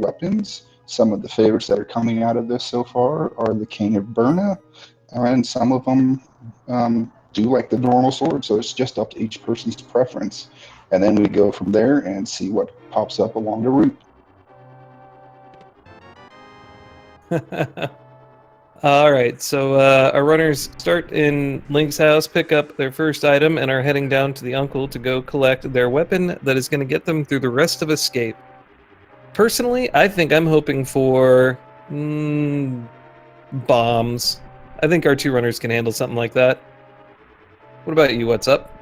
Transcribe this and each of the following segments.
weapons. Some of the favorites that are coming out of this so far are the King of Burna, and some of them do like the normal sword, so it's just up to each person's preference. And then we go from there and see what pops up along the route. All right, so our runners start in Link's house, pick up their first item, and are heading down to the uncle to go collect their weapon that is going to get them through the rest of Escape. Personally, I think I'm hoping for bombs. I think our 2 runners can handle something like that. What about you? What's up?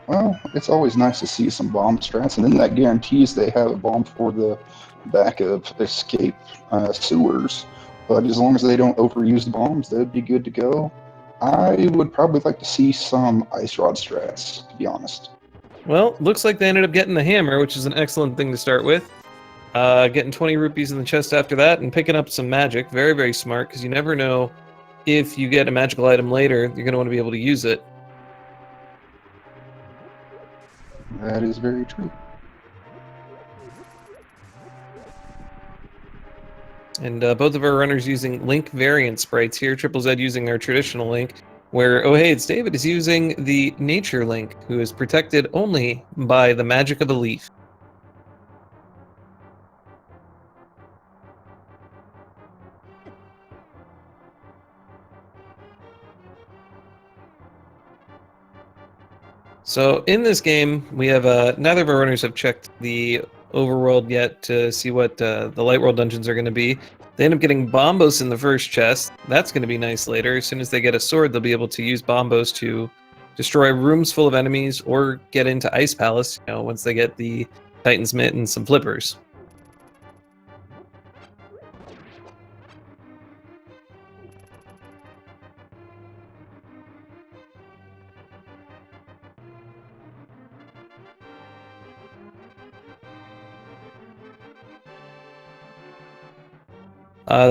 Well, it's always nice to see some bomb strats, and then that guarantees they have a bomb for the back of Escape sewers. But as long as they don't overuse the bombs, they'd be good to go. I would probably like to see some ice rod strats, to be honest. Well, looks like they ended up getting the hammer, which is an excellent thing to start with. Getting 20 rupees in the chest after that, and picking up some magic. Very, very smart, because you never know if you get a magical item later, you're going to want to be able to use it. That is very true. And both of our runners using Link variant sprites here, TripleZed using our traditional Link, where OhHeyItsDavid is using the Nature Link, who is protected only by the magic of a leaf. So in this game, we have neither of our runners have checked the overworld yet to see what the light world dungeons are going to be. They end up getting bombos in the first chest. That's going to be nice later. As soon as they get a sword, they'll be able to use bombos to destroy rooms full of enemies or get into Ice Palace, once they get the Titan's Mitt and some flippers.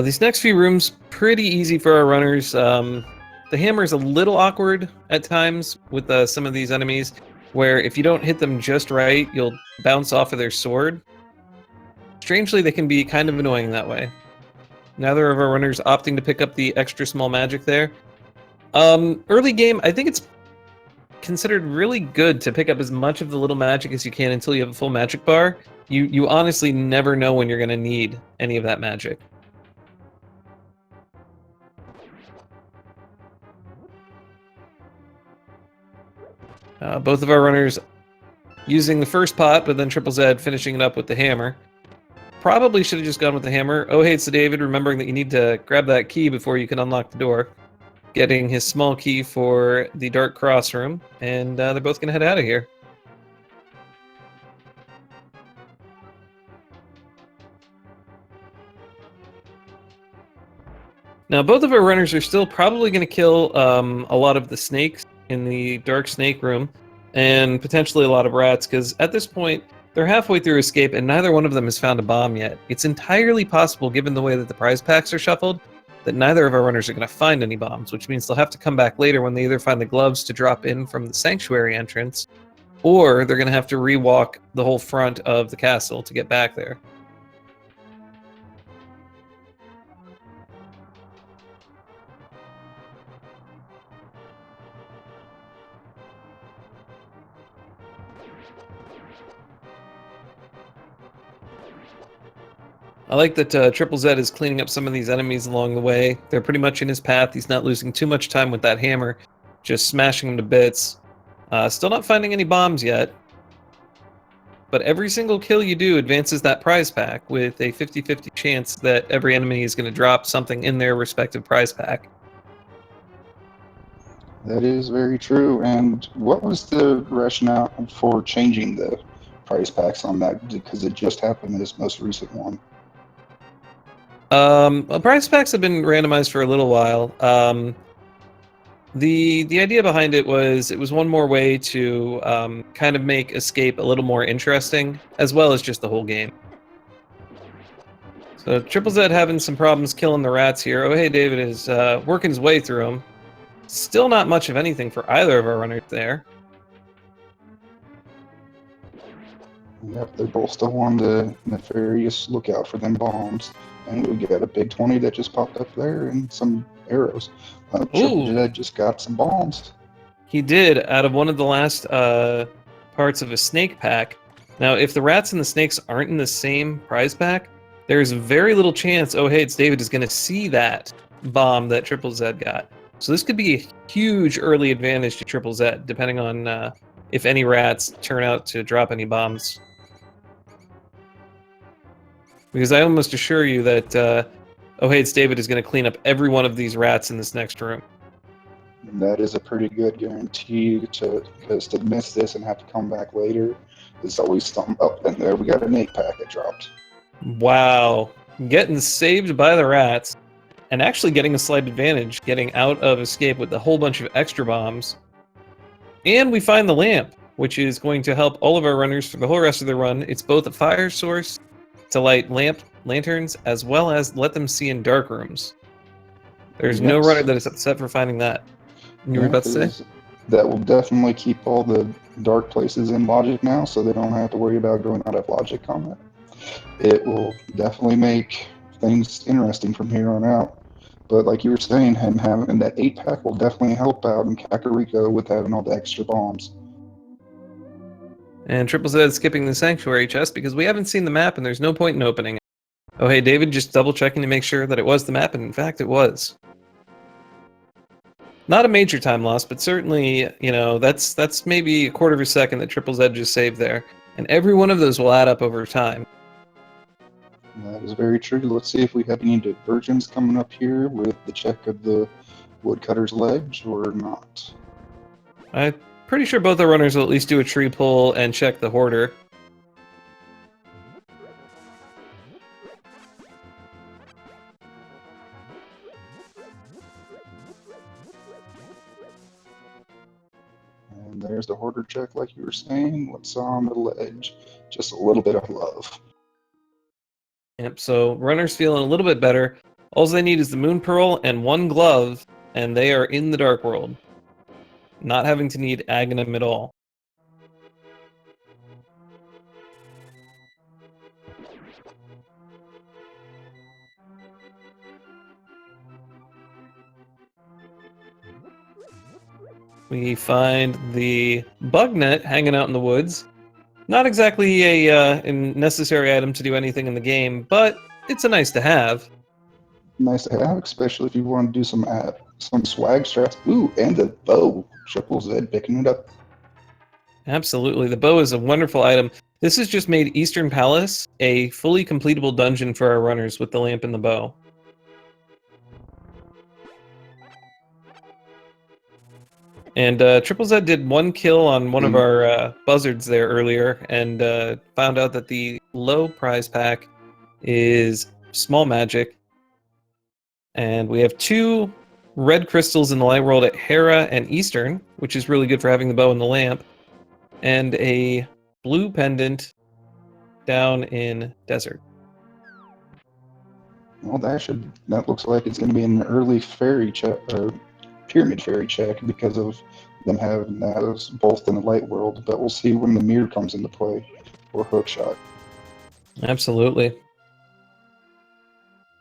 These next few rooms, pretty easy for our runners. The hammer is a little awkward at times with some of these enemies, where if you don't hit them just right, you'll bounce off of their sword. Strangely, they can be kind of annoying that way. Neither of our runners opting to pick up the extra small magic there. Early game, I think it's considered really good to pick up as much of the little magic as you can until you have a full magic bar. You honestly never know when you're going to need any of that magic. Both of our runners using the first pot, but then TripleZed finishing it up with the hammer. Probably should have just gone with the hammer. OhHeyItsDavid, remembering that you need to grab that key before you can unlock the door. Getting his small key for the Dark Cross room, and they're both going to head out of here. Now, both of our runners are still probably going to kill a lot of the snakes in the Dark Snake room, and potentially a lot of rats, because at this point, they're halfway through Escape, and neither one of them has found a bomb yet. It's entirely possible, given the way that the prize packs are shuffled, that neither of our runners are going to find any bombs, which means they'll have to come back later when they either find the gloves to drop in from the Sanctuary entrance, or they're going to have to rewalk the whole front of the castle to get back there. I like that TripleZed is cleaning up some of these enemies along the way. They're pretty much in his path. He's not losing too much time with that hammer, just smashing them to bits. Still not finding any bombs yet. But every single kill you do advances that prize pack with a 50-50 chance that every enemy is going to drop something in their respective prize pack. That is very true. And what was the rationale for changing the price packs on that? Because it just happened in this most recent one. Well, prize packs have been randomized for a little while. The idea behind it was one more way to kind of make Escape a little more interesting, as well as just the whole game. So TripleZed having some problems killing the rats here. OhHeyItsDavid is working his way through them. Still not much of anything for either of our runners there. Yep, they're both still on the nefarious lookout for them bombs. And we got a big 20 that just popped up there and some arrows. Ooh, TripleZed just got some bombs. he did out of one of the last parts of a snake pack. Now, if the rats and the snakes aren't in the same prize pack, there's very little chance OhHeyItsDavid is going to see that bomb that TripleZed got. So this could be a huge early advantage to TripleZed, depending on if any rats turn out to drop any bombs. Because I almost assure you that OhHeyItsDavid is going to clean up every one of these rats in this next room. And that is a pretty good guarantee because to miss this and have to come back later is always something up in there. We got an 8-pack that dropped. Wow. Getting saved by the rats and actually getting a slight advantage, getting out of escape with a whole bunch of extra bombs. And we find the lamp, which is going to help all of our runners for the whole rest of the run. It's both a fire source to light lanterns as well as let them see in dark rooms. There's no runner that is upset for finding that. You were about to say? That will definitely keep all the dark places in logic now, so they don't have to worry about going out of logic on that. It will definitely make things interesting from here on out. But like you were saying, him having that 8-pack will definitely help out in Kakariko with having all the extra bombs. And TripleZed skipping the sanctuary chest because we haven't seen the map and there's no point in opening it. OhHeyDavid just double checking to make sure that it was the map, and in fact it was. Not a major time loss, but certainly, you know, that's maybe a quarter of a second that TripleZed just saved there. And every one of those will add up over time. That is very true. Let's see if we have any divergence coming up here with the check of the woodcutter's ledge or not. I'm pretty sure both the runners will at least do a tree pull and check the hoarder. And there's the hoarder check, like you were saying. What's on the ledge? Just a little bit of love. Yep, so runners feeling a little bit better. All they need is the moon pearl and one glove, and they are in the dark world. Not having to need Aghanim at all. We find the bug net hanging out in the woods. Not exactly a necessary item to do anything in the game, but it's a nice to have. Nice to have, especially if you want to do some swag strats. Ooh, and the bow. TripleZed picking it up. Absolutely, the bow is a wonderful item. This has just made Eastern Palace a fully completable dungeon for our runners with the lamp and the bow. And TripleZed did one kill on one of our buzzards there earlier, and found out that the low prize pack is small magic. And we have 2 red crystals in the light world at Hera and Eastern, which is really good for having the bow and the lamp, and a blue pendant down in Desert. Well, that looks like it's going to be an early fairy check, or pyramid fairy check, because of them having those both in the light world. But we'll see when the mirror comes into play, or hookshot. Absolutely.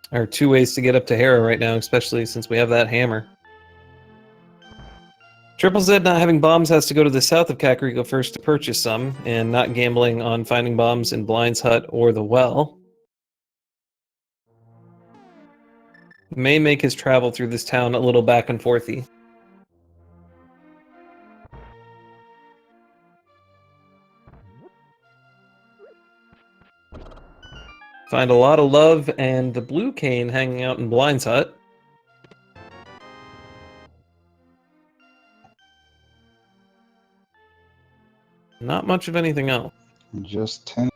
There are 2 ways to get up to Hera right now, especially since we have that hammer. TripleZed not having bombs has to go to the south of Kakariko first to purchase some, and not gambling on finding bombs in Blind's hut or the well. May make his travel through this town a little back and forthy. Find a lot of love and the blue cane hanging out in Blind's hut. Not much of anything else. Just 10.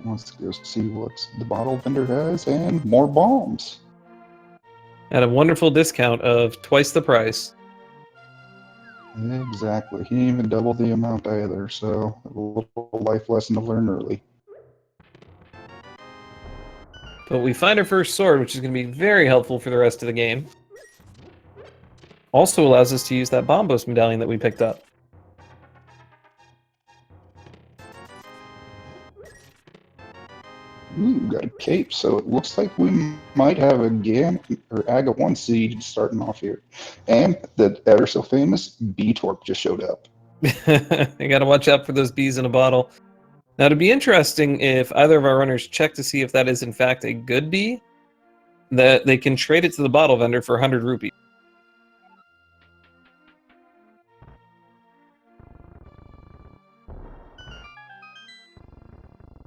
Let's go see what the bottle vendor has, and more bombs. At a wonderful discount of twice the price. Exactly. He didn't even double the amount either, so a little life lesson to learn early. But we find our first sword, which is going to be very helpful for the rest of the game. Also allows us to use that Bombos medallion that we picked up. Ooh, got a cape, so it looks like we might have a GAM or AGA 1 seed starting off here. And the ever so famous B-Torp just showed up. You got to watch out for those bees in a bottle. Now, it'd be interesting if either of our runners check to see if that is in fact a good bee, that they can trade it to the bottle vendor for 100 rupees.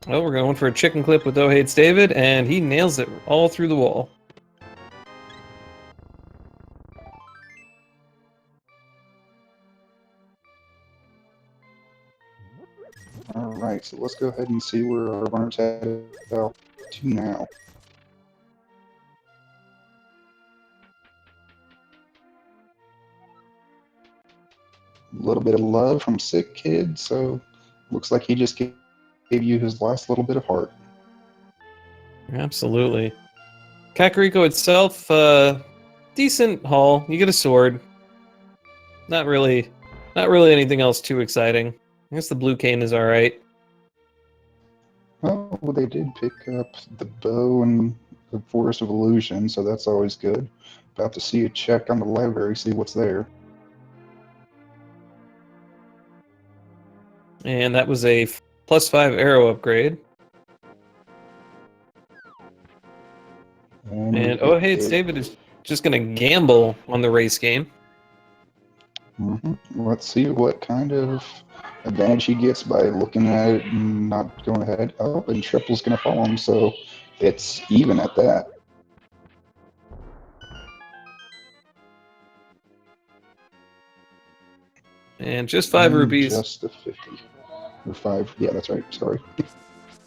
Well, we're going for a chicken clip with OhHeyItsDavid, and he nails it all through the wall. All right, so let's go ahead and see where our runners head out to now. A little bit of love from Sick Kid, so looks like he just gave you his last little bit of heart. Absolutely. Kakariko itself, decent haul. You get a sword. Not really anything else too exciting. I guess the blue cane is all right. Oh, well, they did pick up the bow and the Forest of Illusion, so that's always good. About to see a check on the library, see what's there. And that was a +5 arrow upgrade. And OhHeyItsDavid is just going to gamble on the race game. Let's see what kind of advantage he gets by looking at it and not going ahead. Oh, and Triple's going to follow him, so it's even at that. And just 5 rupees. Just a 50. Or 5. Yeah, that's right. Sorry.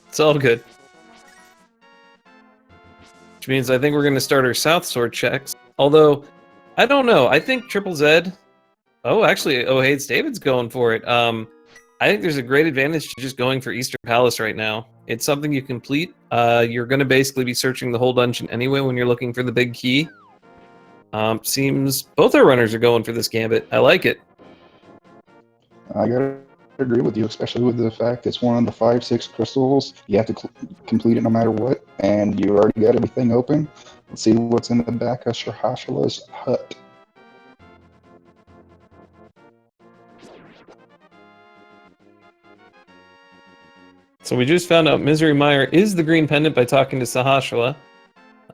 It's all good. Which means I think we're going to start our South Sword checks. Although, I don't know. I think TripleZed... Oh, actually, OhHeyItsDavid's going for it. I think there's a great advantage to just going for Eastern Palace right now. It's something you complete. You're going to basically be searching the whole dungeon anyway when you're looking for the big key. Seems both our runners are going for this gambit. I like it. I gotta agree with you, especially with the fact it's one of the 5-6 crystals. You have to complete it no matter what, and you already got everything open. Let's see what's in the back of Shahashala's hut. So we just found out Misery Mire is the green pendant by talking to Sahashala.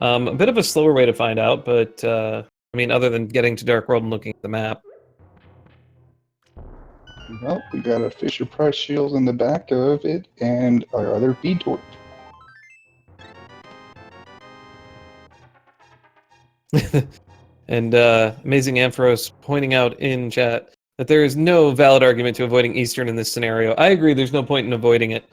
A bit of a slower way to find out, but I mean, other than getting to Dark World and looking at the map. Well, we got a Fisher Price shield in the back of it, and our other B-Torp. And Amazing Ampharos pointing out in chat that there is no valid argument to avoiding Eastern in this scenario. I agree, there's no point in avoiding it.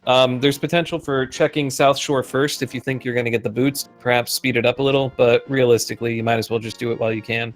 There's potential for checking South Shore first if you think you're going to get the boots, perhaps speed it up a little, but realistically, you might as well just do it while you can.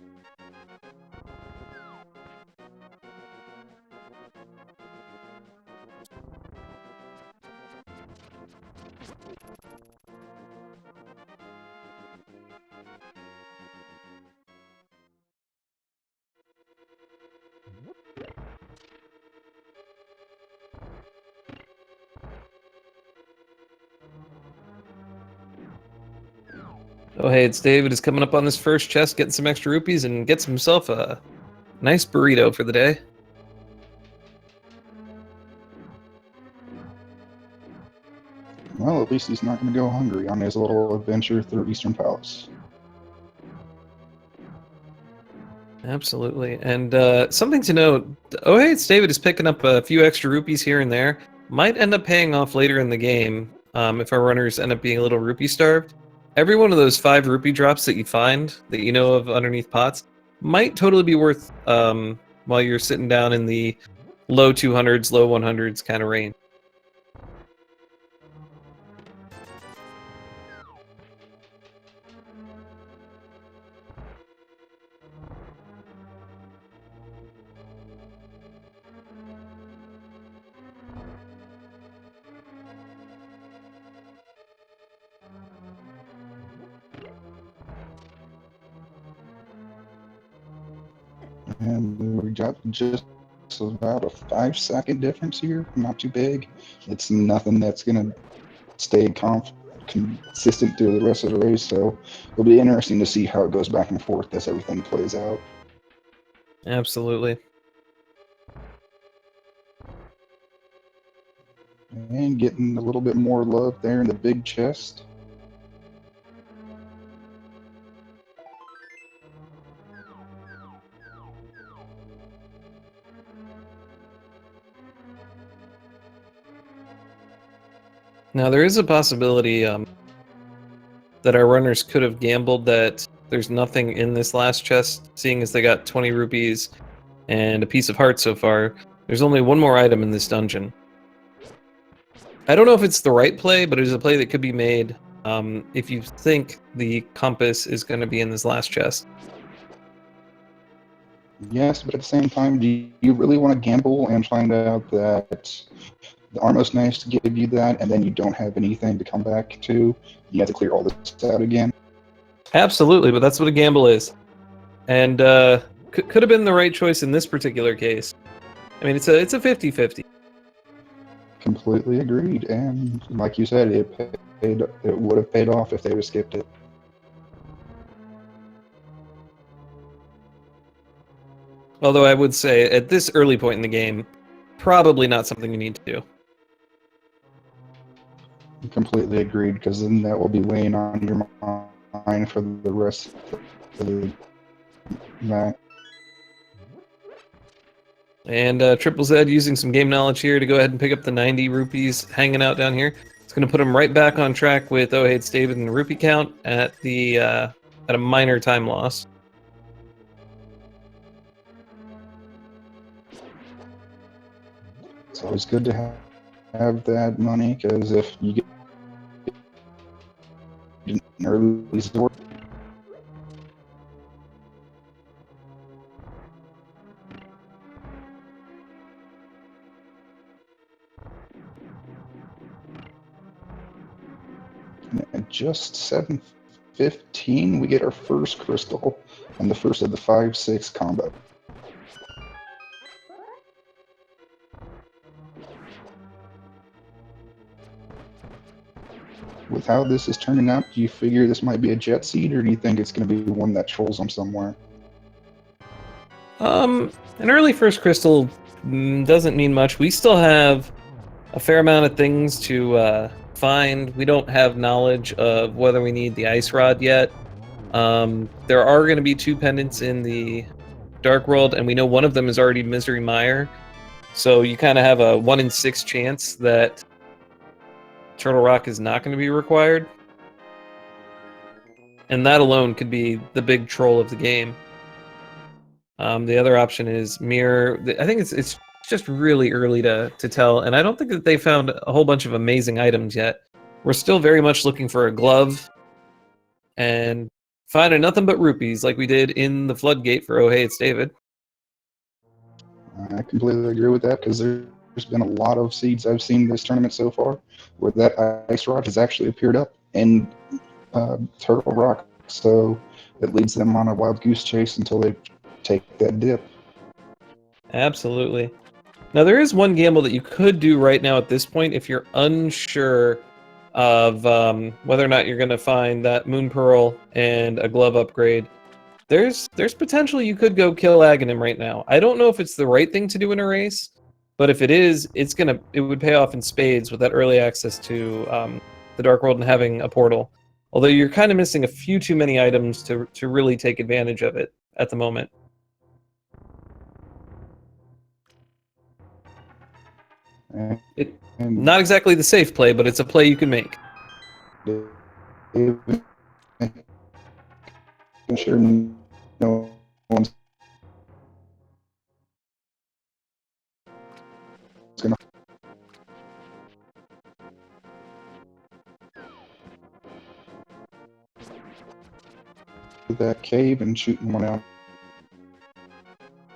OhHeyItsDavid is coming up on this first chest, getting some extra rupees, and gets himself a nice burrito for the day. Well, at least he's not going to go hungry on his little adventure through Eastern Palace. Absolutely. And something to note, OhHeyItsDavid is picking up a few extra rupees here and there. Might end up paying off later in the game if our runners end up being a little rupee starved. Every one of those 5 rupee drops that you find, that you know of underneath pots, might totally be worth while you're sitting down in the low 200s, low 100s kind of range. And we got just about a 5-second difference here. Not too big. It's nothing that's going to stayed consistent through the rest of the race. So it'll be interesting to see how it goes back and forth as everything plays out. Absolutely. And getting a little bit more love there in the big chest. Now, there is a possibility that our runners could have gambled that there's nothing in this last chest, seeing as they got 20 rupees and a piece of heart so far. There's only one more item in this dungeon. I don't know if it's the right play, but it is a play that could be made if you think the compass is going to be in this last chest. Yes, but at the same time, do you really want to gamble and find out that the Armos nice to give you that, and then you don't have anything to come back to? You have to clear all this out again. Absolutely, but that's what a gamble is. And could have been the right choice in this particular case. I mean, it's a 50-50. Completely agreed, and like you said, it would have paid off if they would have skipped it. Although I would say, at this early point in the game, probably not something you need to do. Completely agreed, because then that will be weighing on your mind for the rest of the match. And TripleZed using some game knowledge here to go ahead and pick up the 90 rupees hanging out down here. It's going to put him right back on track with OhHeyItsDavid and the rupee count at a minor time loss. It's always good to have that money, because if you get an early score, at just 7:15, we get our first crystal and the first of the 5-6 combo. With how this is turning out, do you figure this might be a jet seed, or do you think it's going to be one that trolls them somewhere? An early first crystal doesn't mean much. We still have a fair amount of things to find. We don't have knowledge of whether we need the ice rod yet. There are going to be 2 pendants in the Dark World, and we know one of them is already Misery Mire. So you kind of have a 1 in 6 chance that Turtle Rock is not going to be required. And that alone could be the big troll of the game. The other option is Mirror. I think it's just really early to tell, and I don't think that they found a whole bunch of amazing items yet. We're still very much looking for a glove, and finding nothing but rupees like we did in the Floodgate for OhHeyItsDavid. I completely agree with that, because there's been a lot of seeds I've seen this tournament so far where that ice rod has actually appeared up in Turtle Rock, so it leads them on a wild goose chase until they take that dip. Absolutely. Now, there is one gamble that you could do right now at this point if you're unsure of whether or not you're going to find that Moon Pearl and a glove upgrade. There's potential you could go kill Aghanim right now. I don't know if it's the right thing to do in a race, but if it is, it would pay off in spades with that early access to the Dark World and having a portal. Although you're kind of missing a few too many items to really take advantage of it at the moment. Not exactly the safe play, but it's a play you can make. I'm sure no one's gonna. That cave and shooting one out.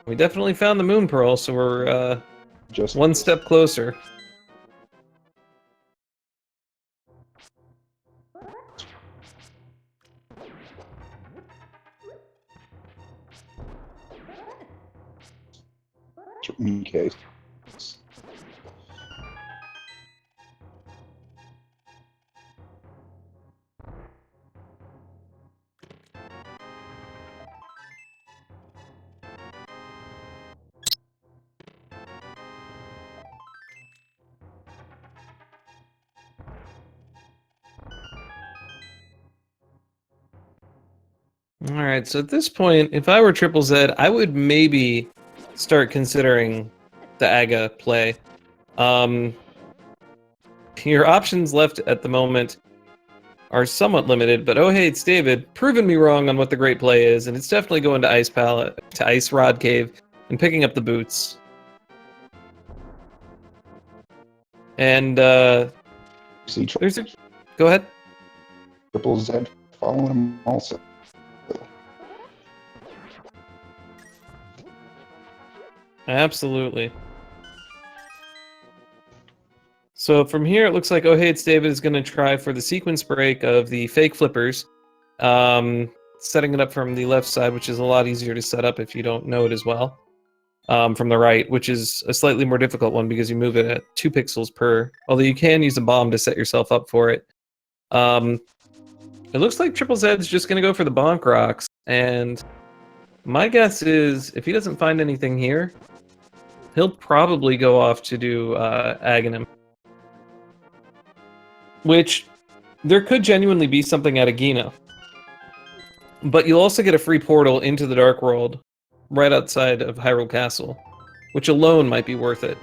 We definitely found the Moon Pearl, so we're Just one step closer. in case. All right, so at this point, if I were TripleZed, I would maybe start considering the AGA play. Your options left at the moment are somewhat limited, but OhHeyItsDavid proven me wrong on what the great play is, and it's definitely going to Ice Rod Cave and picking up the boots. And See, go ahead. TripleZed following him also. Absolutely. So from here, it looks like OhHeyItsDavid is going to try for the sequence break of the fake flippers, setting it up from the left side, which is a lot easier to set up if you don't know it as well, from the right, which is a slightly more difficult one because you move it at 2 pixels per, although you can use a bomb to set yourself up for it. It looks like TripleZed's just going to go for the bonk rocks, and my guess is if he doesn't find anything here, he'll probably go off to do Aghanim. Which, there could genuinely be something at Agina. But you'll also get a free portal into the Dark World right outside of Hyrule Castle, which alone might be worth it.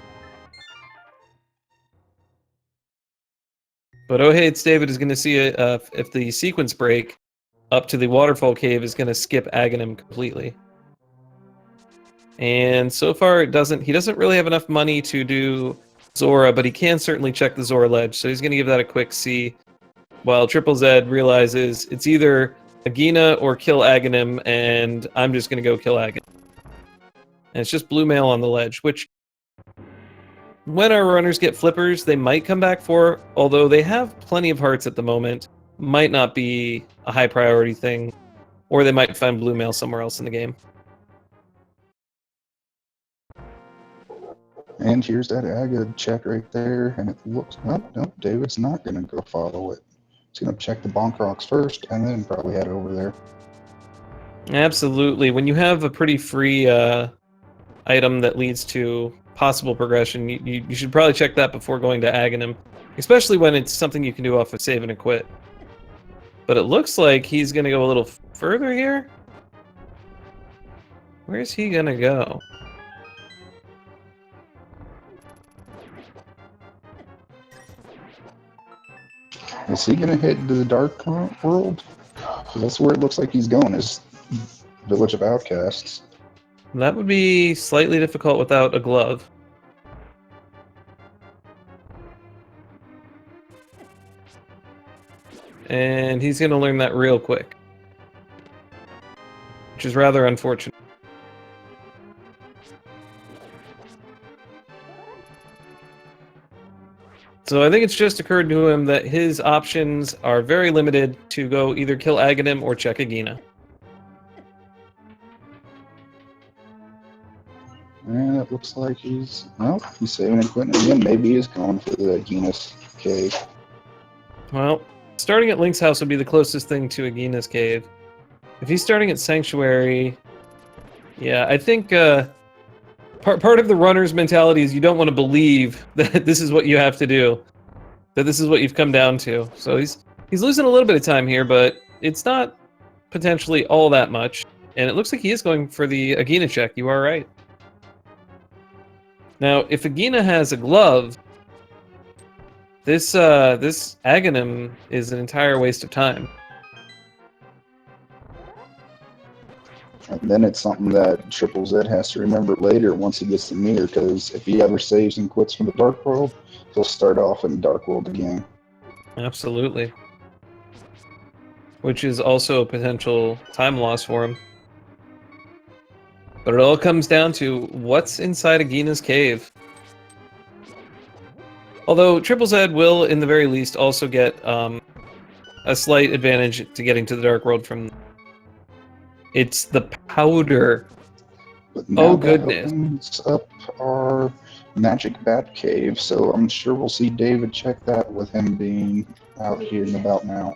But OhHeyItsDavid is going to see if the sequence break up to the Waterfall Cave is going to skip Aghanim completely. And so far, he doesn't really have enough money to do Zora, but he can certainly check the Zora ledge, so he's going to give that a quick C. While TripleZed realizes it's either Agina or kill Aghanim, and I'm just going to go kill Aghanim. And it's just blue mail on the ledge, which, when our runners get flippers, they might come back for, although they have plenty of hearts at the moment. Might not be a high priority thing, or they might find blue mail somewhere else in the game. And here's that AGA check right there, and it looks, oh, no, David's not going to go follow it. He's going to check the bonk rocks first, and then probably head over there. Absolutely. When you have a pretty free item that leads to possible progression, you should probably check that before going to Aghanim, especially when it's something you can do off of save and quit. But it looks like he's going to go a little further here. Where's he going to go? Is he going to head to the Dark World? Because that's where it looks like he's going, is Village of Outcasts. That would be slightly difficult without a glove. And he's going to learn that real quick, which is rather unfortunate. So I think it's just occurred to him that his options are very limited to go either kill Aghanim or check Agina. And it looks like he's saving and quitting again. Maybe he's going for the Agina's cave. Well, starting at Link's house would be the closest thing to Agina's cave. If he's starting at Sanctuary, yeah, I think part of the runner's mentality is you don't want to believe that this is what you have to do, that this is what you've come down to. So he's losing a little bit of time here, but it's not potentially all that much. And it looks like he is going for the Agina check. You are right. Now, if Agina has a glove, this Aghanim is an entire waste of time. And then it's something that TripleZed has to remember later once he gets to Mir, because if he ever saves and quits from the Dark World, he'll start off in the Dark World again. Absolutely. Which is also a potential time loss for him. But it all comes down to what's inside Agina's cave. Although TripleZed will, in the very least, also get a slight advantage to getting to the Dark World from... It's the powder. But now Oh, that goodness. opens up our Magic Bat Cave, so I'm sure we'll see David check that with him being out here and about now.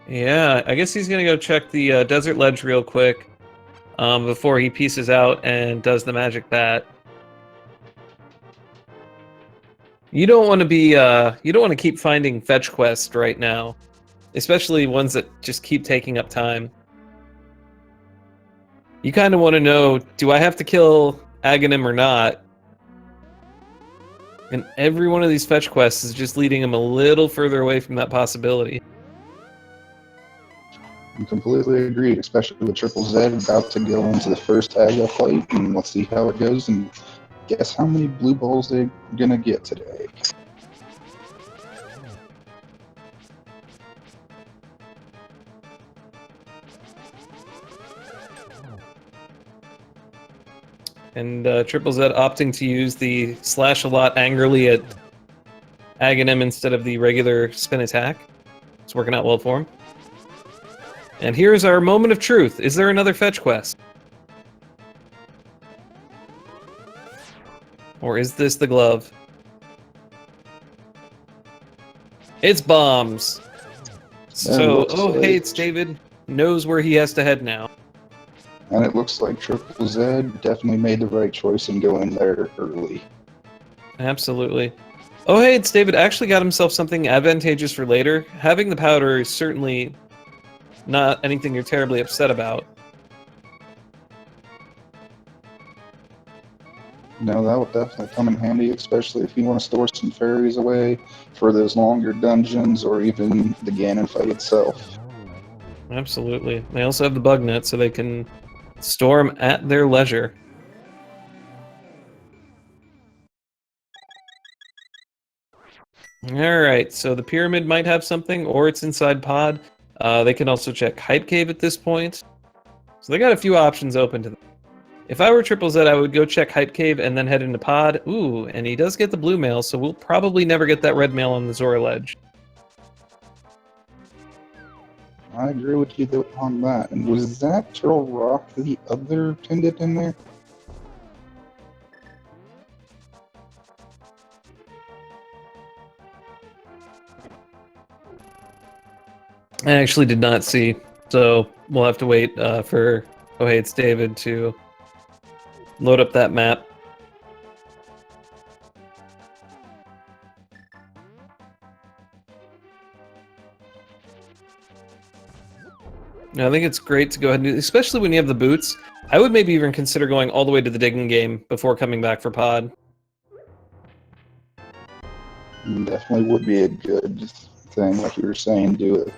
Yeah, I guess he's going to go check the Desert Ledge real quick before he pieces out and does the Magic Bat. You don't want to be, you don't want to keep finding fetch quests right now, especially ones that just keep taking up time. You kind of want to know, do I have to kill Aghanim or not? And every one of these fetch quests is just leading him a little further away from that possibility. I completely agreed, especially with TripleZed about to go into the first Aga fight, and let's see how it goes, and guess how many blue balls they're gonna get today. And TripleZed opting to use the slash a lot angrily at Aghanim instead of the regular spin attack. It's working out well for him. And here's our moment of truth. Is there another fetch quest? Or is this the glove? It's bombs. So, OhHeyItsDavid knows where he has to head now. And it looks like TripleZed definitely made the right choice in going there early. Absolutely. OhHeyItsDavid actually got himself something advantageous for later. Having the powder is certainly not anything you're terribly upset about. No, that would definitely come in handy, especially if you want to store some fairies away for those longer dungeons or even the Ganon fight itself. Absolutely. They also have the bug net, so they can store them at their leisure. Alright, so the pyramid might have something, or it's inside Pod. They can also check Hype Cave at this point. So they got a few options open to them. If I were TripleZed, I would go check Hype Cave and then head into Pod. Ooh, and he does get the blue mail, so we'll probably never get that red mail on the Zora ledge. I agree with you on that. And was that Turtle Rock the other pendant in there? I actually did not see, so we'll have to wait for OhHeyItsDavid to load up that map. I think it's great to go ahead and do, especially when you have the boots. I would maybe even consider going all the way to the digging game before coming back for Pod. Definitely would be a good thing, like you were saying, do a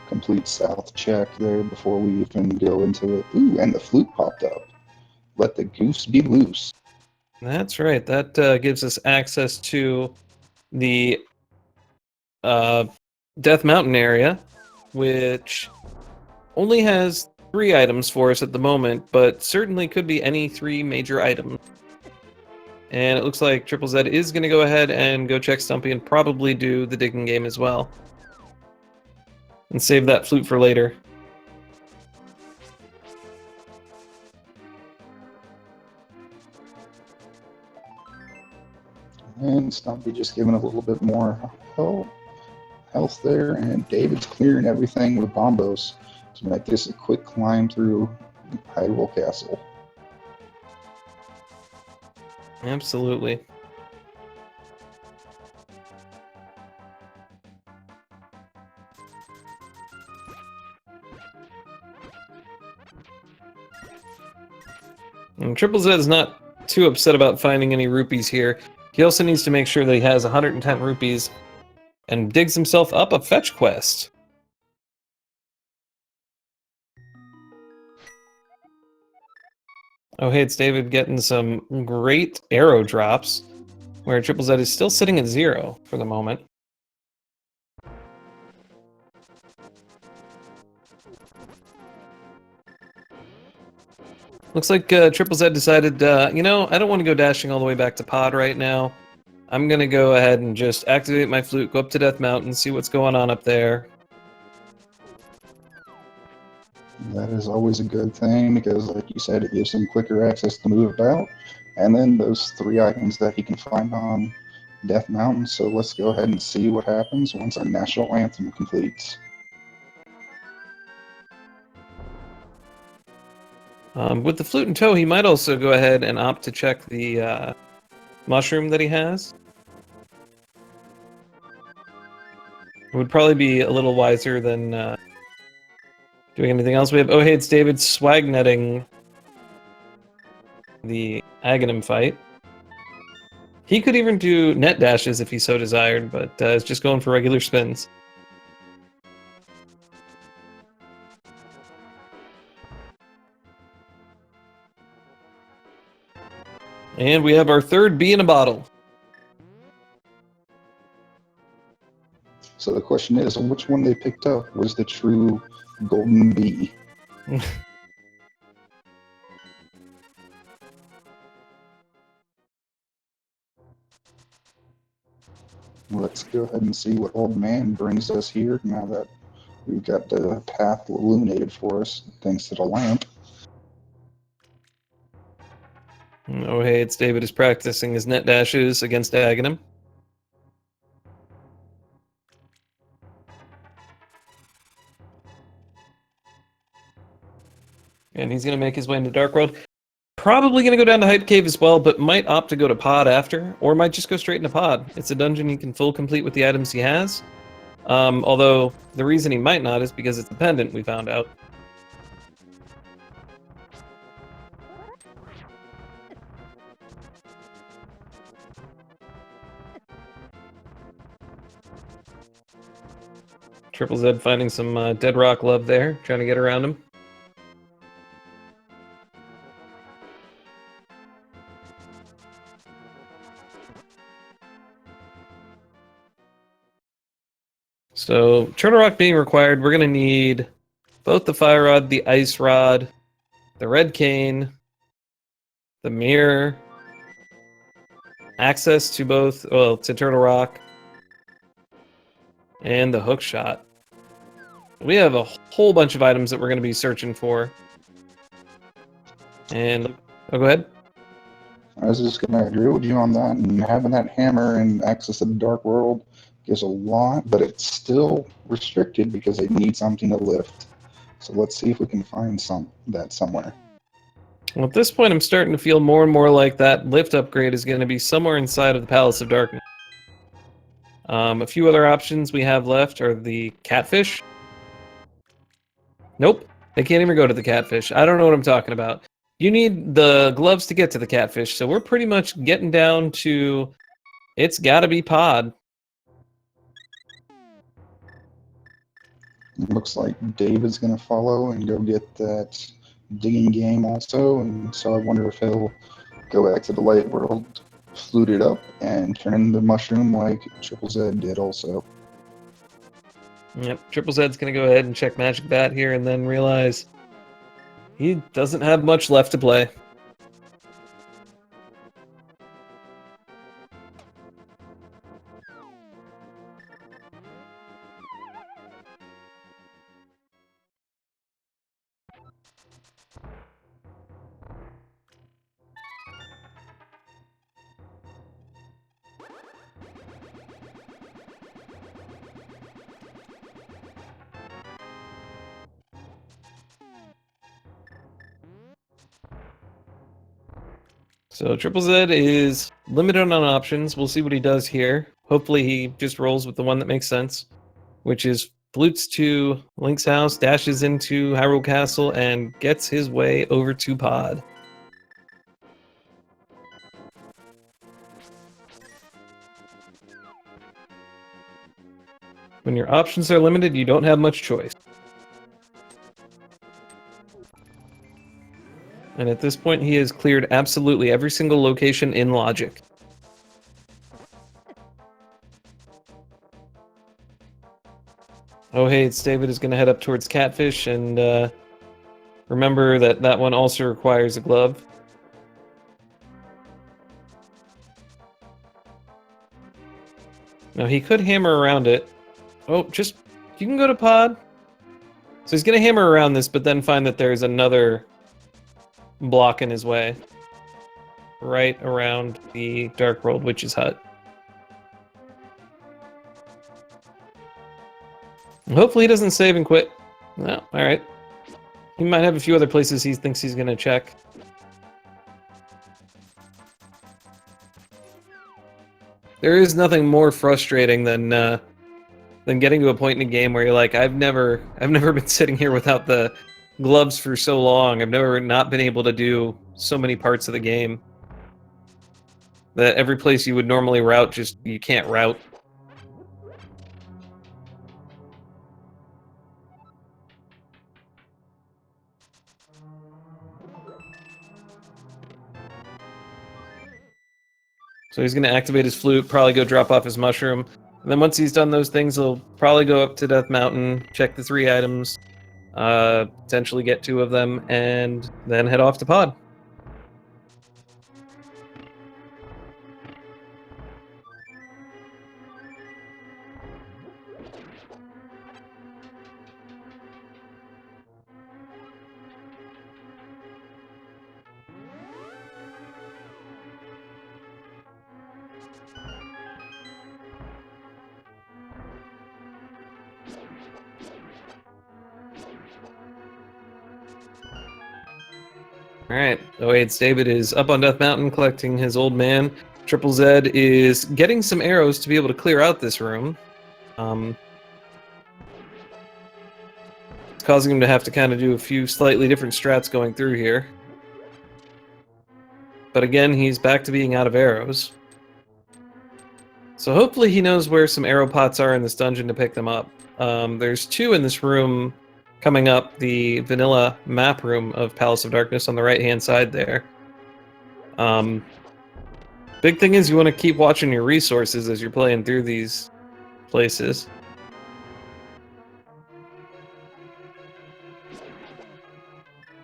complete south check there before we even go into it. Ooh, and the flute popped up. Let the goose be loose. That's right. That gives us access to the Death Mountain area, which only has 3 items for us at the moment, but certainly could be any 3 major items. And it looks like TripleZed is going to go ahead and go check Stumpy and probably do the digging game as well. And save that flute for later. And Stumpy just giving a little bit more health there, and David's clearing everything with bombos to make this a quick climb through Hyrule Castle. Absolutely. And TripleZed is not too upset about finding any rupees here. He also needs to make sure that he has 110 rupees and digs himself up a fetch quest. OhHeyItsDavid getting some great arrow drops, where TripleZed is still sitting at 0 for the moment. Looks like TripleZed decided, you know, I don't want to go dashing all the way back to Pod right now. I'm going to go ahead and just activate my flute, go up to Death Mountain, see what's going on up there. That is always a good thing because, like you said, it gives him quicker access to move about. And then those 3 items that he can find on Death Mountain. So let's go ahead and see what happens once our national anthem completes. With the flute in tow, he might also go ahead and opt to check the mushroom that he has. It would probably be a little wiser than doing anything else. We have OhHeyItsDavid swag netting the Aghanim fight. He could even do net dashes if he so desired, but is just going for regular spins. And we have our third bee in a bottle. So the question is, which one they picked up was the true golden bee? Let's go ahead and see what Old Man brings us here now that we've got the path illuminated for us thanks to the lamp. OhHeyItsDavid is practicing his net dashes against Aghanim. And he's going to make his way into Dark World. Probably going to go down to Hype Cave as well, but might opt to go to Pod after, or might just go straight into Pod. It's a dungeon he can full complete with the items he has. Although, the reason he might not is because it's a pendant, we found out. TripleZed finding some dead rock love there, trying to get around him. So, Turtle Rock being required, we're going to need both the Fire Rod, the Ice Rod, the Red Cane, the Mirror, access to both, well, to Turtle Rock, and the Hook Shot. We have a whole bunch of items that we're going to be searching for. And, oh, go ahead. I was just going to agree with you on that, and having that hammer and access to the Dark World gives a lot, but it's still restricted because they need something to lift. So let's see if we can find that somewhere. Well, at this point, I'm starting to feel more and more like that lift upgrade is going to be somewhere inside of the Palace of Darkness. A few other options we have left are the Catfish. Nope, they can't even go to the Catfish. I don't know what I'm talking about. You need the gloves to get to the Catfish, so we're pretty much getting down to it's gotta be Pod. It looks like David's going to follow and go get that digging game also, and so I wonder if he'll go back to the light world, flute it up, and turn the mushroom like TripleZed did also. Yep, TripleZed's gonna go ahead and check Magic Bat here and then realize he doesn't have much left to play. So TripleZed is limited on options. We'll see what he does here. Hopefully he just rolls with the one that makes sense, which is flutes to Link's house, dashes into Hyrule Castle, and gets his way over to Pod. When your options are limited, you don't have much choice. And at this point, he has cleared absolutely every single location in Logic. OhHeyItsDavid is going to head up towards Catfish, and remember that that one also requires a glove. Now, he could hammer around it. Oh, just, you can go to Pod. So he's going to hammer around this, but then find that there's another block in his way. Right around the Dark World Witch's hut. Hopefully he doesn't save and quit. No, alright. He might have a few other places he thinks he's going to check. There is nothing more frustrating than getting to a point in a game where you're like, I've never been sitting here without the gloves for so long. I've never not been able to do so many parts of the game. That every place you would normally route, just you can't route. So he's going to activate his flute, probably go drop off his mushroom. And then once he's done those things, he'll probably go up to Death Mountain, check the 3 items, potentially get 2 of them, and then head off to Pod. Alright, OhHeyItsDavid is up on Death Mountain collecting his old man. TripleZed is getting some arrows to be able to clear out this room. It's causing him to have to kind of do a few slightly different strats going through here. But again, he's back to being out of arrows. So hopefully he knows where some arrow pots are in this dungeon to pick them up. There's 2 in this room coming up, the vanilla map room of Palace of Darkness on the right-hand side there. Big thing is you want to keep watching your resources as you're playing through these places.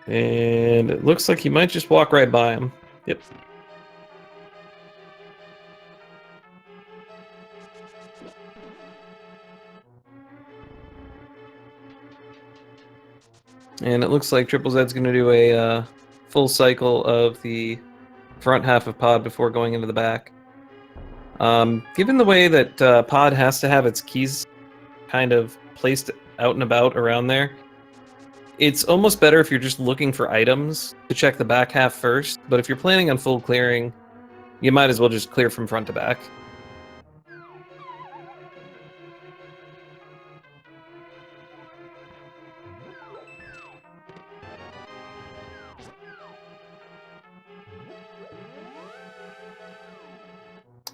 And it looks like you might just walk right by him. Yep. And it looks like TripleZed's going to do a full cycle of the front half of Pod before going into the back. Given the way that Pod has to have its keys kind of placed out and about around there, it's almost better if you're just looking for items to check the back half first, but if you're planning on full clearing, you might as well just clear from front to back.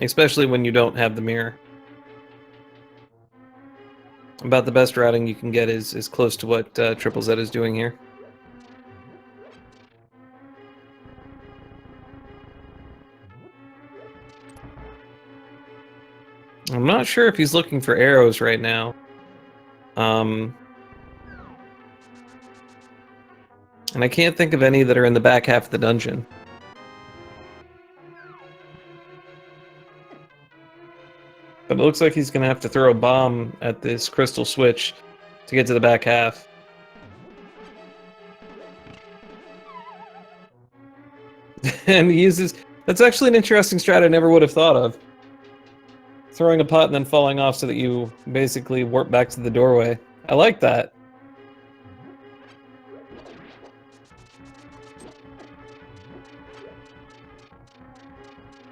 Especially when you don't have the mirror. About the best routing you can get is close to what TripleZed is doing here. I'm not sure if he's looking for arrows right now. And I can't think of any that are in the back half of the dungeon. But it looks like he's going to have to throw a bomb at this crystal switch to get to the back half. And he uses... That's actually an interesting strat I never would have thought of. Throwing a pot and then falling off so that you basically warp back to the doorway. I like that.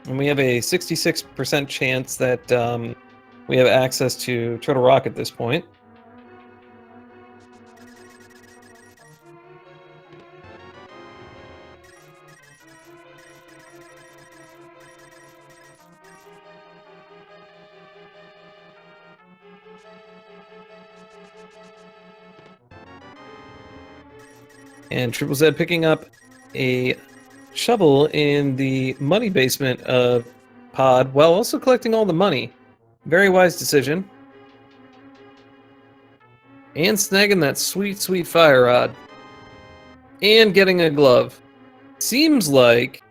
And we have a 66% chance that we have access to Turtle Rock at this point. And TripleZed picking up a shovel in the money basement of Pod while also collecting all the money. Very wise decision. And snagging that sweet, sweet fire rod. And getting a glove. Seems like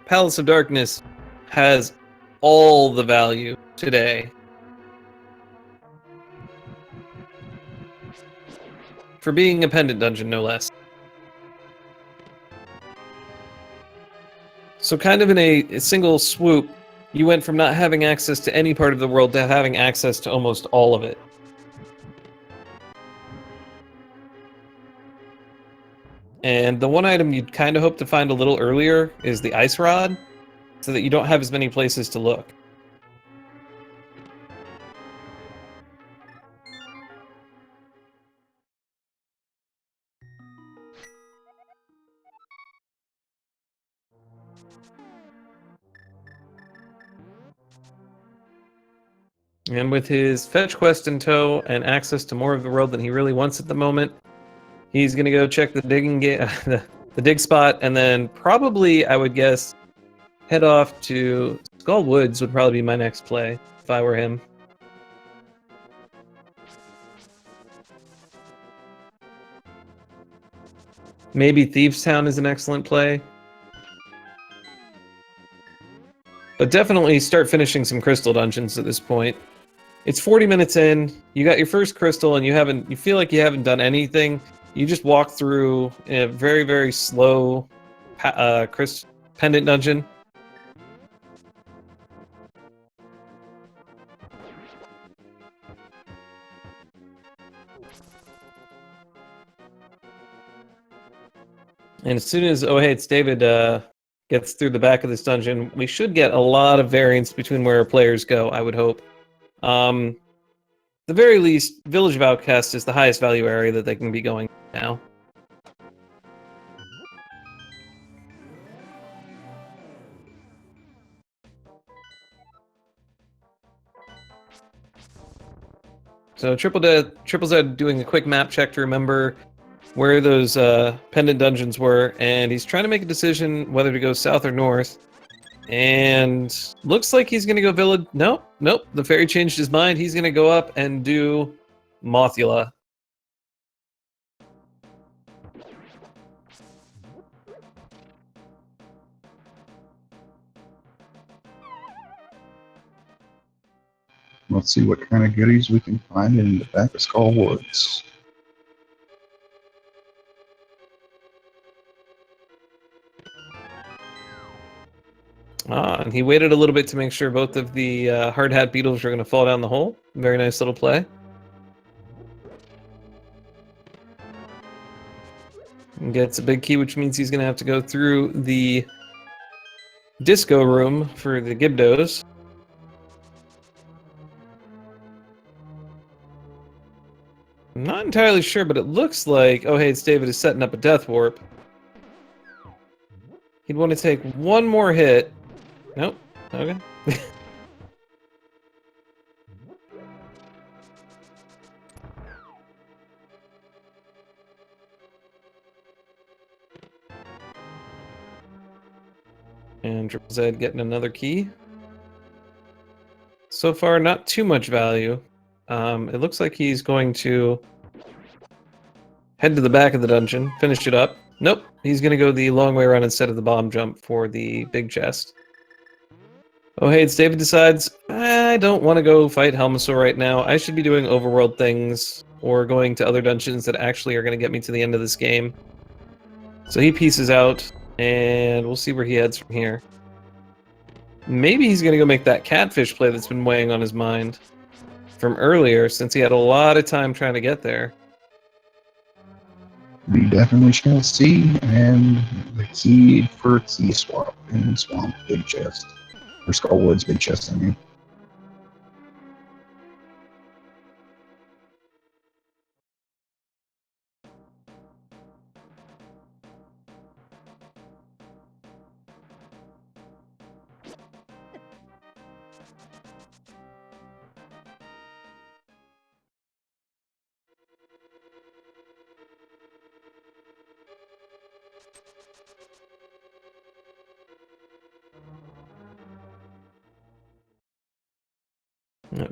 Palace of Darkness has all the value today. For being a pendant dungeon, no less. So kind of in a single swoop, you went from not having access to any part of the world to having access to almost all of it. And the one item you'd kind of hope to find a little earlier is the ice rod, so that you don't have as many places to look. And with his fetch quest in tow and access to more of the world than he really wants at the moment, he's going to go check the the dig spot, and then probably, I would guess, head off to Skull Woods would probably be my next play if I were him. Maybe Thieves Town is an excellent play. But definitely start finishing some crystal dungeons at this point. It's 40 minutes in, you got your first crystal, and you feel like you haven't done anything. You just walk through a very, very slow pendant dungeon. And as soon as OhHeyItsDavid gets through the back of this dungeon, we should get a lot of variance between where our players go, I would hope. The very least, Village of Outcasts is the highest value area that they can be going now. So TripleZed doing a quick map check to remember where those pendant dungeons were, and he's trying to make a decision whether to go south or north. And looks like he's going to go village. Nope. The fairy changed his mind. He's going to go up and do Mothula. Let's see what kind of goodies we can find in the back of Skull Woods. And he waited a little bit to make sure both of the hard hat beetles were going to fall down the hole. Very nice little play. And gets a big key, which means he's going to have to go through the disco room for the Gibdos. I'm not entirely sure, but it looks like OhHeyItsDavid is setting up a death warp. He'd want to take one more hit. Nope. Okay. And TripleZed getting another key. So far, not too much value. It looks like he's going to head to the back of the dungeon, finish it up. Nope, he's going to go the long way around instead of the bomb jump for the big chest. OhHeyItsDavid decides, I don't want to go fight Helmasaur right now. I should be doing overworld things or going to other dungeons that actually are going to get me to the end of this game. So he pieces out, and we'll see where he heads from here. Maybe he's going to go make that catfish play that's been weighing on his mind from earlier, since he had a lot of time trying to get there. We definitely shall see, and the key for Key Swap in Swamp Big Chest. Or Skull Woods Big Chest, I mean.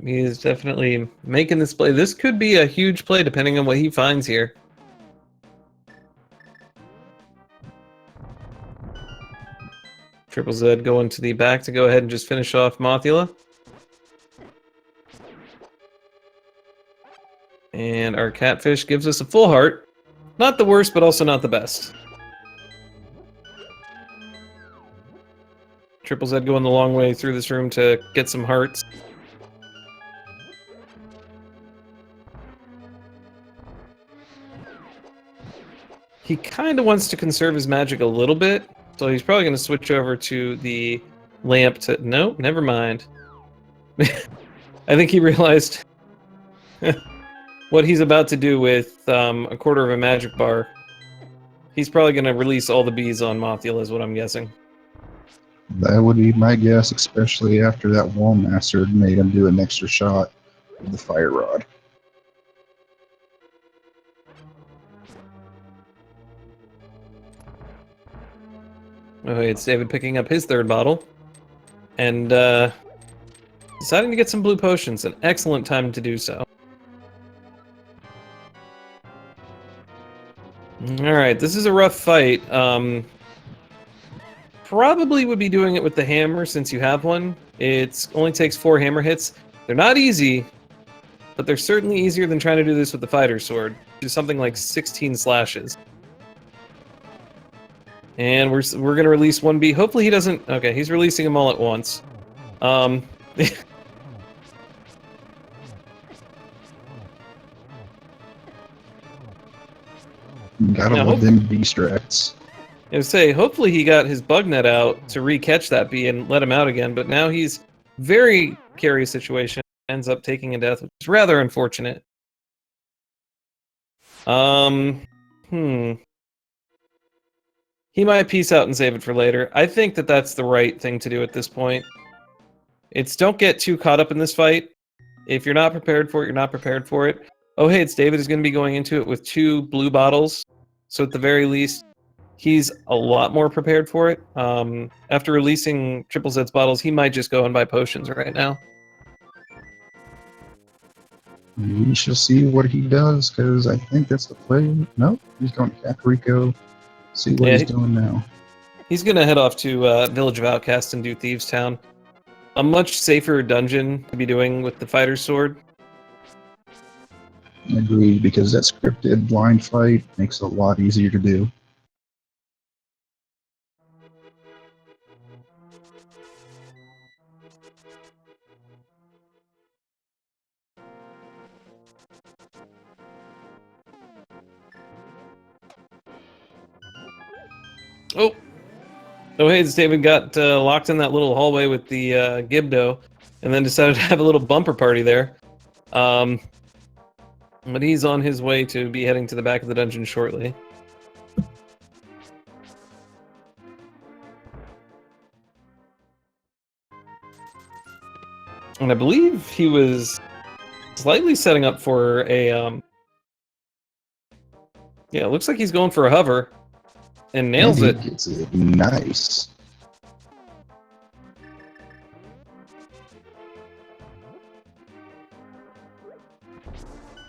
He is definitely making this play. This could be a huge play depending on what he finds here. TripleZed going to the back to go ahead and just finish off Mothula. And our catfish gives us a full heart. Not the worst, but also not the best. TripleZed going the long way through this room to get some hearts. He kind of wants to conserve his magic a little bit, so he's probably going to switch over to the lamp to... Nope, never mind. I think he realized what he's about to do with a quarter of a magic bar. He's probably going to release all the bees on Mothula, is what I'm guessing. That would be my guess, especially after that wall master made him do an extra shot with the fire rod. Okay, it's David picking up his third bottle. And deciding to get some blue potions. An excellent time to do so. Alright, this is a rough fight. Probably would be doing it with the hammer since you have one. It only takes 4 hammer hits. They're not easy, but they're certainly easier than trying to do this with the fighter sword, which is something like 16 slashes. And we're gonna release 1B. Hopefully he doesn't. Okay, he's releasing them all at once. Gotta love them B-strats. I would say, hopefully he got his bug net out to re-catch that bee and let him out again, but now he's very precarious situation, ends up taking a death, which is rather unfortunate. He might peace out and save it for later. I think that that's the right thing to do at this point. It's don't get too caught up in this fight. If you're not prepared for it, you're not prepared for it. OhHeyItsDavid is going to be going into it with 2 blue bottles, so at the very least, he's a lot more prepared for it. After releasing TripleZed's bottles, he might just go and buy potions right now. We shall see what he does, because I think that's the play. Nope, he's going to Kakariko. See what he's doing now. He's going to head off to Village of Outcasts and do Thieves Town. A much safer dungeon to be doing with the fighter sword. Agreed, because that scripted blind fight makes it a lot easier to do. Oh! OhHeyItsDavid got locked in that little hallway with the Gibdo, and then decided to have a little bumper party there. But he's on his way to be heading to the back of the dungeon shortly. And I believe he was slightly setting up for a, yeah, it looks like he's going for a hover. And nails it. Gets it. Nice.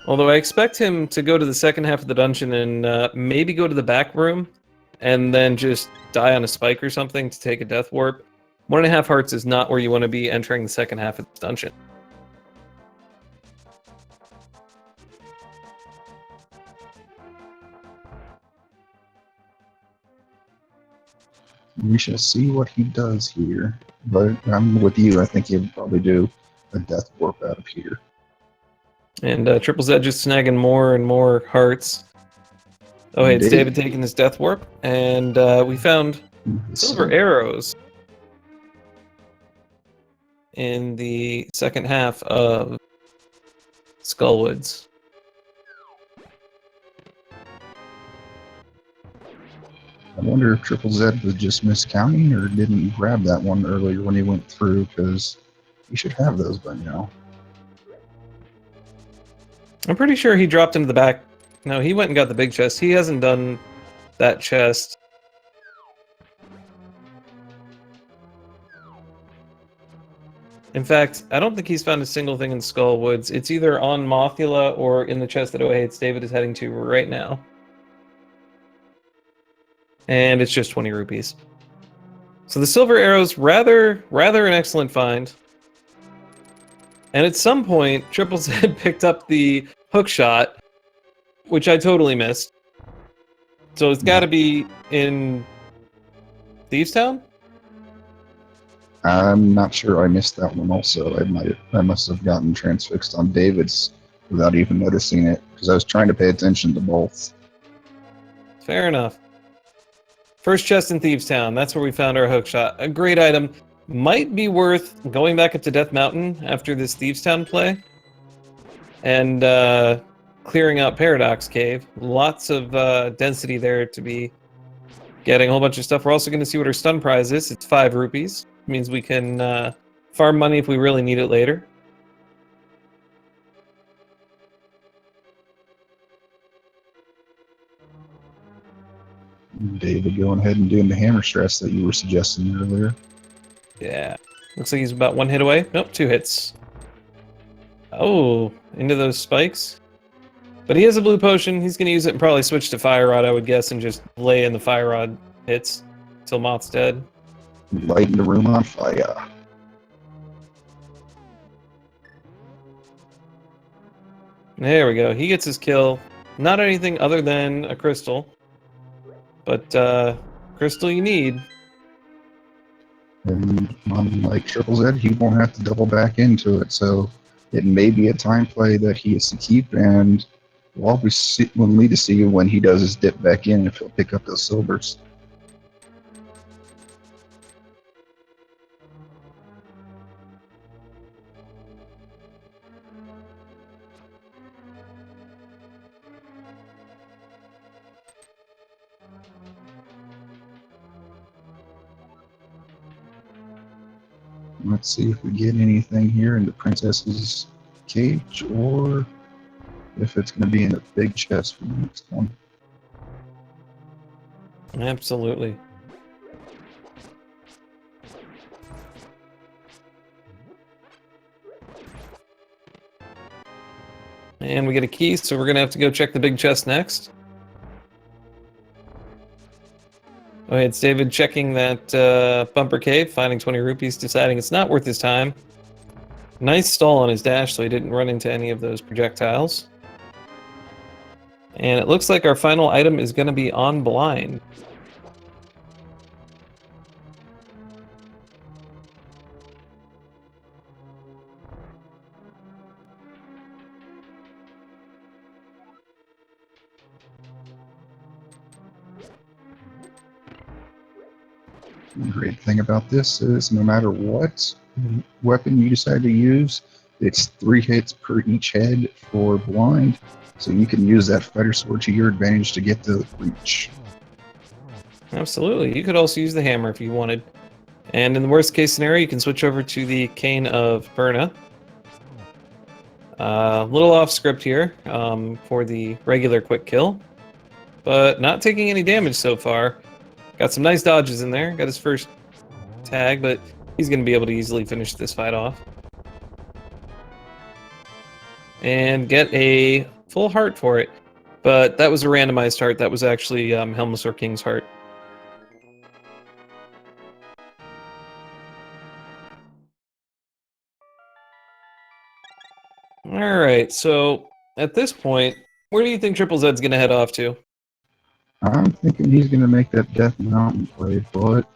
Although I expect him to go to the second half of the dungeon and maybe go to the back room and then just die on a spike or something to take a death warp. 1.5 hearts is not where you want to be entering the second half of the dungeon. We shall see what he does here. But I'm with you. I think he'll probably do a death warp out of here. And TripleZed just snagging more and more hearts. OhHeyItsDavid taking his death warp. And we found silver arrows in the second half of Skullwoods. I wonder if TripleZed was just miscounting or didn't grab that one earlier when he went through, because he should have those by now. I'm pretty sure he dropped into the back. No, he went and got the big chest. He hasn't done that chest. In fact, I don't think he's found a single thing in Skullwoods. It's either on Mothula or in the chest that OhHeyItsDavid is heading to right now. And it's just 20 rupees. So the silver arrow's rather an excellent find. And at some point, TripleZed picked up the hook shot, which I totally missed. So it's got to be in Thieves Town? I'm not sure. I missed that one also. I must have gotten transfixed on David's without even noticing it, because I was trying to pay attention to both. Fair enough. First chest in Thieves Town. That's where we found our hookshot. A great item. Might be worth going back up to Death Mountain after this Thieves Town play. And clearing out Paradox Cave. Lots of density there to be getting a whole bunch of stuff. We're also going to see what our stun prize is. It's 5 rupees. It means we can farm money if we really need it later. David going ahead and doing the hammer stress that you were suggesting earlier. Yeah. Looks like he's about 1 hit away. Nope, 2 hits. Oh, into those spikes. But he has a blue potion. He's going to use it and probably switch to Fire Rod, I would guess, and just lay in the Fire Rod hits till Moth's dead. Lighting the room on fire. There we go. He gets his kill. Not anything other than a crystal. But crystal you need. And unlike TripleZed, he won't have to double back into it, so it may be a time play that he has to keep, and we'll need to see when he does his dip back in if he'll pick up those silvers. Let's see if we get anything here in the princess's cage, or if it's going to be in the big chest for the next one. Absolutely. And we get a key, so we're going to have to go check the big chest next. Okay, it's David checking that bumper cave, finding 20 rupees, deciding it's not worth his time. Nice stall on his dash, so he didn't run into any of those projectiles. And it looks like our final item is going to be on blind. The great thing about this is no matter what weapon you decide to use, it's 3 hits per each head for blind, so you can use that fighter sword to your advantage to get the reach. Absolutely. You could also use the hammer if you wanted. And in the worst case scenario, you can switch over to the Cane of Perna. A little off script here for the regular quick kill, but not taking any damage so far. Got some nice dodges in there. Got his first tag, but he's going to be able to easily finish this fight off. And get a full heart for it. But that was a randomized heart. That was actually Helmasaur King's heart. Alright, so at this point, where do you think TripleZed's going to head off to? I'm thinking he's going to make that Death Mountain play, but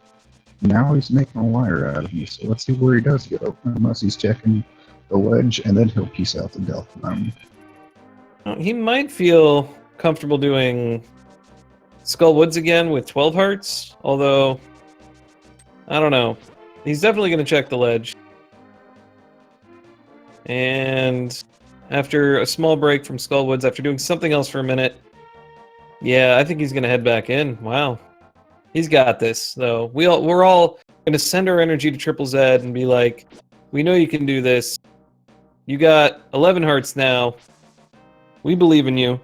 now he's making a liar out of me, so let's see where he does go, unless he's checking the ledge, and then he'll piece out the Death Mountain. He might feel comfortable doing Skull Woods again with 12 hearts, although, I don't know. He's definitely going to check the ledge. And after a small break from Skull Woods, after doing something else for a minute, yeah, I think he's going to head back in. Wow. He's got this, though. We're all going to send our energy to TripleZed and be like, we know you can do this. You got 11 hearts now. We believe in you.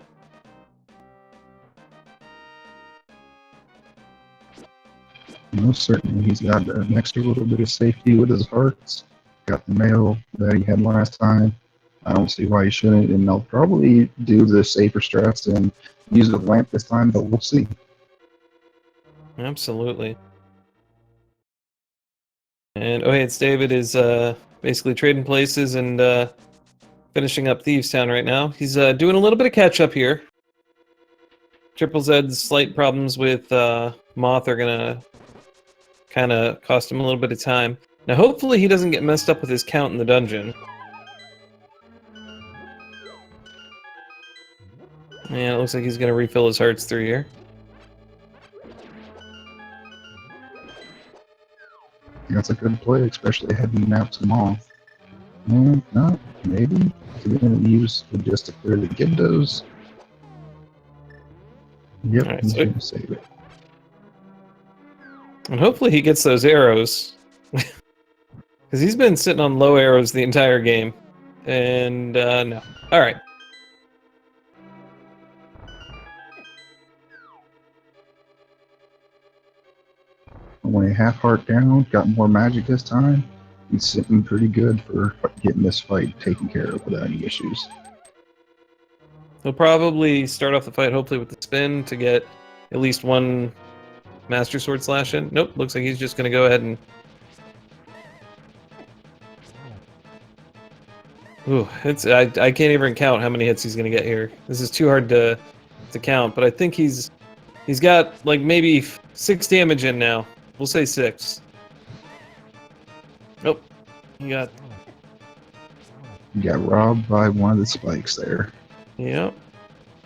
Most certainly, he's got an extra little bit of safety with his hearts. Got the mail that he had last time. I don't see why he shouldn't, and they'll probably do the safer strats and use the lamp this time, but we'll see. Absolutely. And OhHeyItsDavid is basically trading places and finishing up Thieves Town right now. He's doing a little bit of catch up here. TripleZed's slight problems with Moth are gonna kind of cost him a little bit of time. Now, hopefully, he doesn't get messed up with his count in the dungeon. Yeah, it looks like he's gonna refill his hearts through here. That's a good play, especially heading out to Moth. And no, maybe he's going to use it just to clearly get those. Yep, All right, he's so going to save it. And hopefully he gets those arrows. Because he's been sitting on low arrows the entire game. And, no. Alright. Only half heart down, got more magic this time. He's sitting pretty good for getting this fight taken care of without any issues. He'll probably start off the fight, hopefully, with the spin to get at least one Master Sword slash in. Nope, looks like he's just going to go ahead and... Ooh, I can't even count how many hits he's going to get here. This is too hard to count, but I think he's got, like, maybe 6 damage in now. We'll say 6. Nope. He got robbed by one of the spikes there. Yep.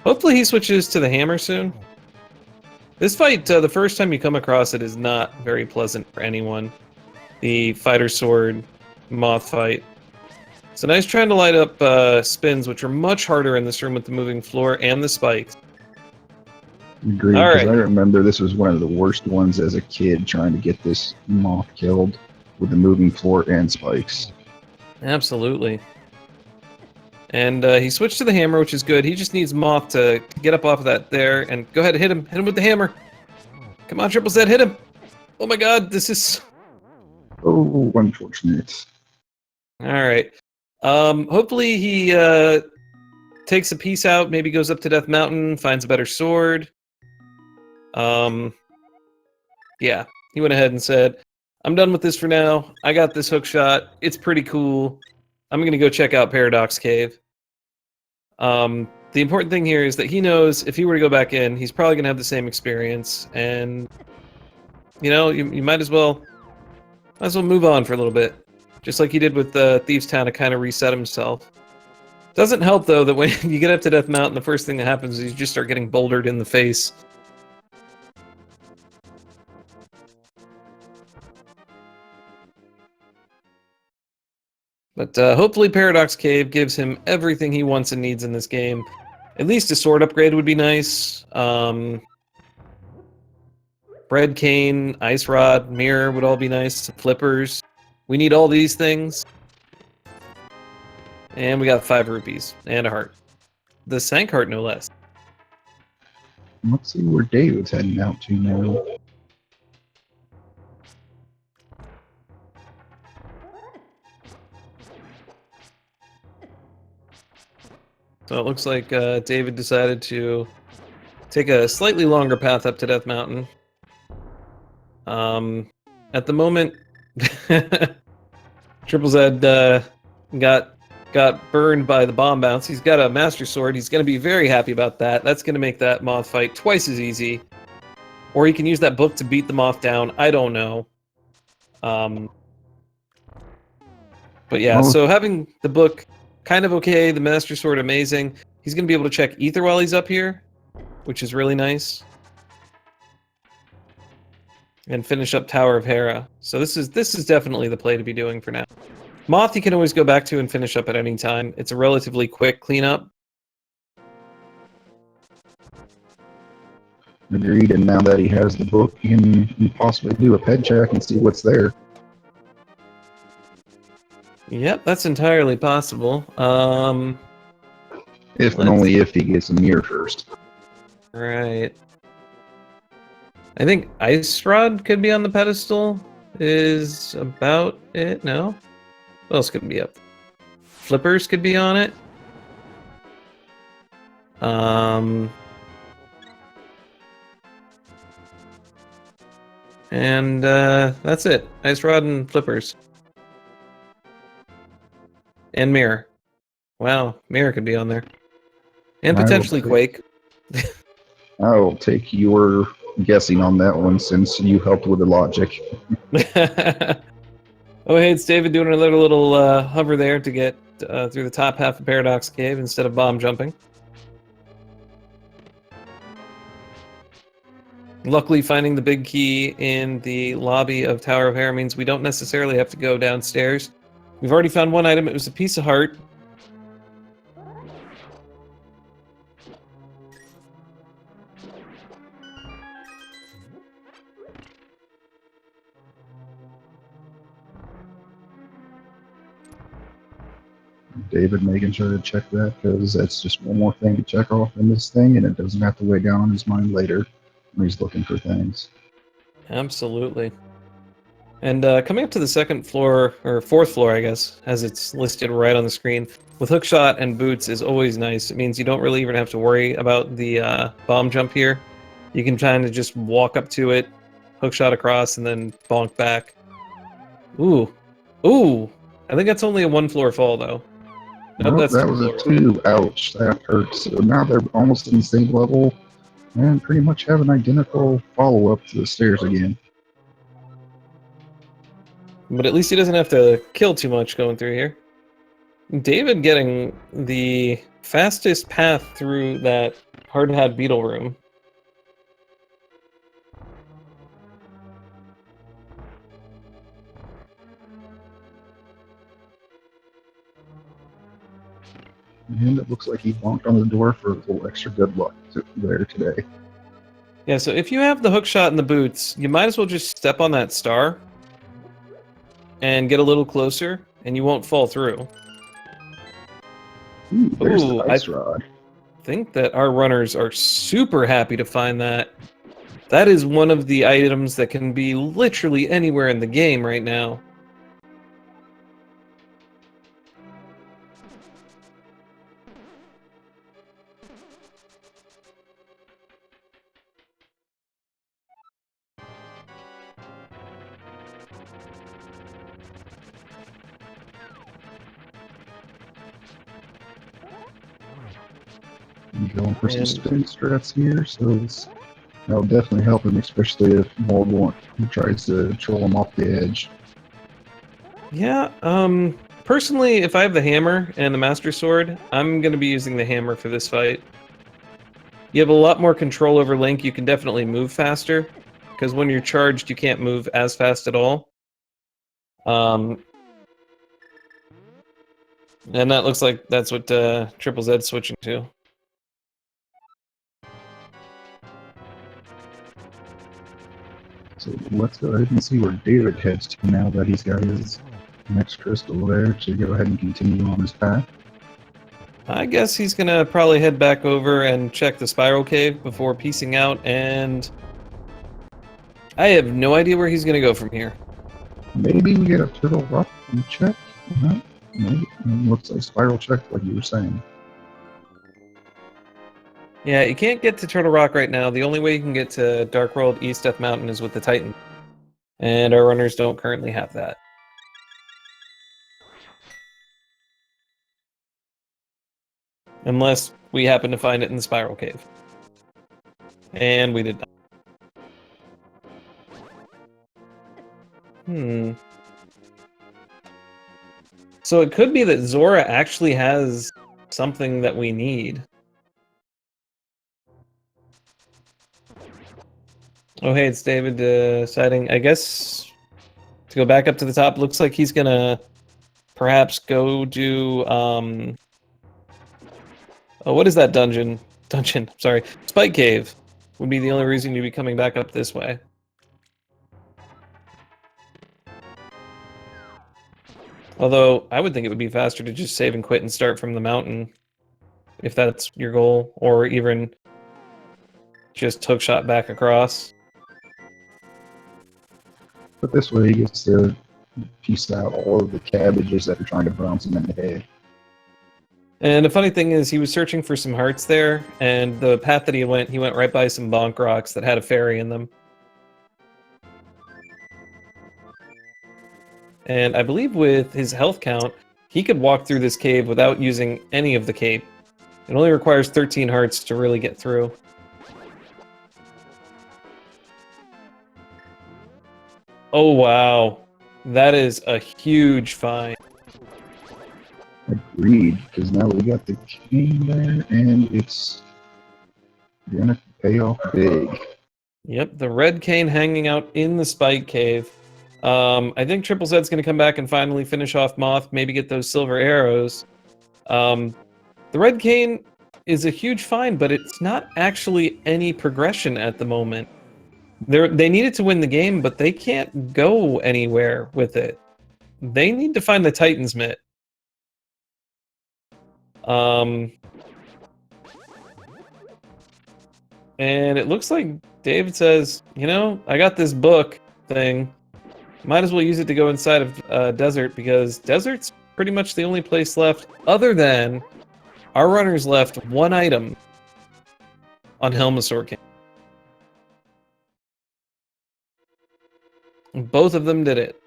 Hopefully he switches to the hammer soon. This fight, the first time you come across it, is not very pleasant for anyone. The fighter sword moth fight. So nice trying to light up spins, which are much harder in this room with the moving floor and the spikes. Agreed, because I remember this was one of the worst ones as a kid, trying to get this moth killed with the moving floor and spikes. Absolutely. And he switched to the hammer, which is good. He just needs Moth to get up off of that there, and go ahead and hit him. Hit him with the hammer. Come on, TripleZed, hit him. Oh my god, this is... Oh, unfortunate. Alright. Hopefully he takes a piece out, maybe goes up to Death Mountain, finds a better sword. Yeah, he went ahead and said, I'm done with this for now. I got this hook shot. It's pretty cool. I'm going to go check out Paradox Cave. The important thing here is that he knows if he were to go back in, he's probably going to have the same experience. And, you know, you might as well move on for a little bit. Just like he did with Thieves Town to kind of reset himself. Doesn't help, though, that when you get up to Death Mountain, the first thing that happens is you just start getting bouldered in the face. But hopefully Paradox Cave gives him everything he wants and needs in this game. At least a sword upgrade would be nice. Bread cane, ice rod, mirror would all be nice. Flippers. We need all these things. And we got 5 rupees and a heart. The Sank heart, no less. Let's see where David's heading out to now. So it looks like David decided to take a slightly longer path up to Death Mountain. At the moment, TripleZed got burned by the bomb bounce. He's got a Master Sword. He's going to be very happy about that. That's going to make that moth fight twice as easy. Or he can use that book to beat the moth down. I don't know. But yeah, so having the book kind of okay, the Master Sword amazing. He's going to be able to check Ether while he's up here, which is really nice. And finish up Tower of Hera. So this is definitely the play to be doing for now. Moth you can always go back to and finish up at any time. It's a relatively quick cleanup. Agreed, and now that he has the book, he can possibly do a ped check and see what's there. Yep, that's entirely possible. If and only if he gets a mirror first. Right. I think Ice Rod could be on the pedestal. Is about it. No? What else could be up? Flippers could be on it. And that's it. Ice Rod and Flippers. And Mirror. Wow, Mirror could be on there. And potentially Quake. I'll take your guessing on that one since you helped with the logic. Oh, hey, it's David doing another little hover there to get through the top half of Paradox Cave instead of bomb jumping. Luckily, finding the big key in the lobby of Tower of Hera means we don't necessarily have to go downstairs. We've already found one item. It was a piece of heart. David making sure to check that, because that's just one more thing to check off in this thing, and it doesn't have to weigh down on his mind later when he's looking for things. Absolutely. And coming up to the second floor, or fourth floor, I guess, as it's listed right on the screen, with hookshot and boots is always nice. It means you don't really even have to worry about the bomb jump here. You can kind of just walk up to it, hookshot across, and then bonk back. Ooh. Ooh! I think that's only a one-floor fall, though. Nope, Nope, that's that two was a floors. 2. Ouch, that hurts. So now they're almost in the same level and pretty much have an identical follow-up to the stairs again. But at least he doesn't have to kill too much going through here. David getting the fastest path through that hard-hat beetle room. And it looks like he bonked on the door for a little extra good luck there today. Yeah, so if you have the hookshot and the boots, you might as well just step on that star and get a little closer, and you won't fall through. Ooh, there's Ooh, the ice rod. I think that our runners are super happy to find that. That is one of the items that can be literally anywhere in the game right now. I'm going for some spin strats here, so that'll definitely help him, especially if Morgul tries to troll him off the edge. Yeah, personally, if I have the hammer and the Master Sword, I'm going to be using the hammer for this fight. You have a lot more control over Link, you can definitely move faster, because when you're charged, you can't move as fast at all. And that looks like that's what TripleZed's switching to. So let's go ahead and see where David heads to now that he's got his next crystal there to go ahead and continue on his path. I guess he's gonna probably head back over and check the spiral cave before piecing out, and I have no idea where he's gonna go from here. Maybe we get a turtle rock and check? No, maybe. It looks like spiral check, like you were saying. Yeah, you can't get to Turtle Rock right now. The only way you can get to Dark World East Death Mountain is with the Titan. And our runners don't currently have that. Unless we happen to find it in the Spiral Cave. And we did not. So it could be that Zora actually has something that we need. Oh, hey, it's David deciding, I guess, to go back up to the top. Looks like he's gonna perhaps go do, oh, what is that dungeon? Sorry. Spike Cave would be the only reason you'd be coming back up this way. Although, I would think it would be faster to just save and quit and start from the mountain, if that's your goal, or even just hookshot back across. But this way he gets to piece out all of the cabbages that are trying to bounce him in the head. And the funny thing is, he was searching for some hearts there, and the path that he went right by some bonk rocks that had a fairy in them. And I believe with his health count, he could walk through this cave without using any of the cape. It only requires 13 hearts to really get through. Oh, wow. That is a huge find. Agreed, because now we got the cane there, and it's gonna pay off big. Yep, the red cane hanging out in the spike cave. I think TripleZed's going to come back and finally finish off Moth, maybe get those silver arrows. The red cane is a huge find, but it's not actually any progression at the moment. They needed to win the game, but they can't go anywhere with it. They need to find the Titan's Mitt. And it looks like David says, you know, I got this book thing. Might as well use it to go inside of desert, because desert's pretty much the only place left, other than our runners left one item on Helmasaur King. Both of them did it.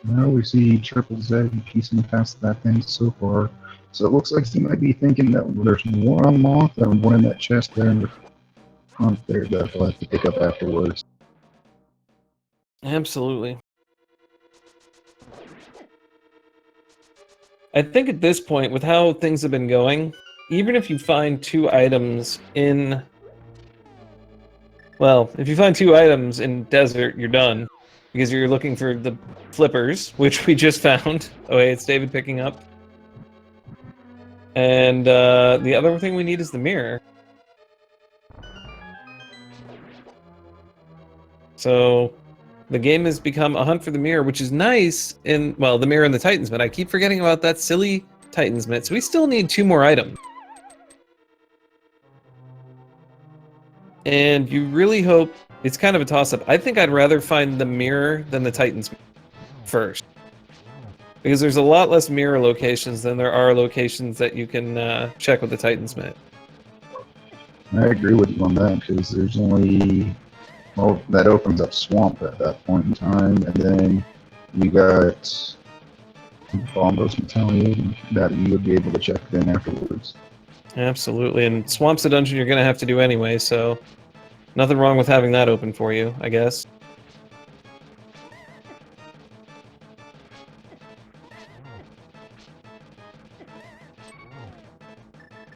Well, we see TripleZed piecing past that thing so far. So it looks like he might be thinking that there's one on Moth and one in that chest there in the front there that he'll have to pick up afterwards. Absolutely. I think at this point, with how things have been going, even if you find 2 items in... Well, if you find 2 items in desert, you're done. Because you're looking for the flippers, which we just found. Oh, hey, it's David picking up. And the other thing we need is the mirror. So the game has become a hunt for the mirror, which is nice in, well, the mirror and the Titans, but I keep forgetting about that silly Titans mitt. So we still need 2 more items. And you really hope, it's kind of a toss-up. I think I'd rather find the mirror than the Titans first. Because there's a lot less mirror locations than there are locations that you can check with the Titans mitt. I agree with you on that, because there's only... Well, that opens up Swamp at that point in time, and then you got Bombo's Battalion that you would be able to check then afterwards. Absolutely, and Swamp's a dungeon you're going to have to do anyway, so nothing wrong with having that open for you, I guess.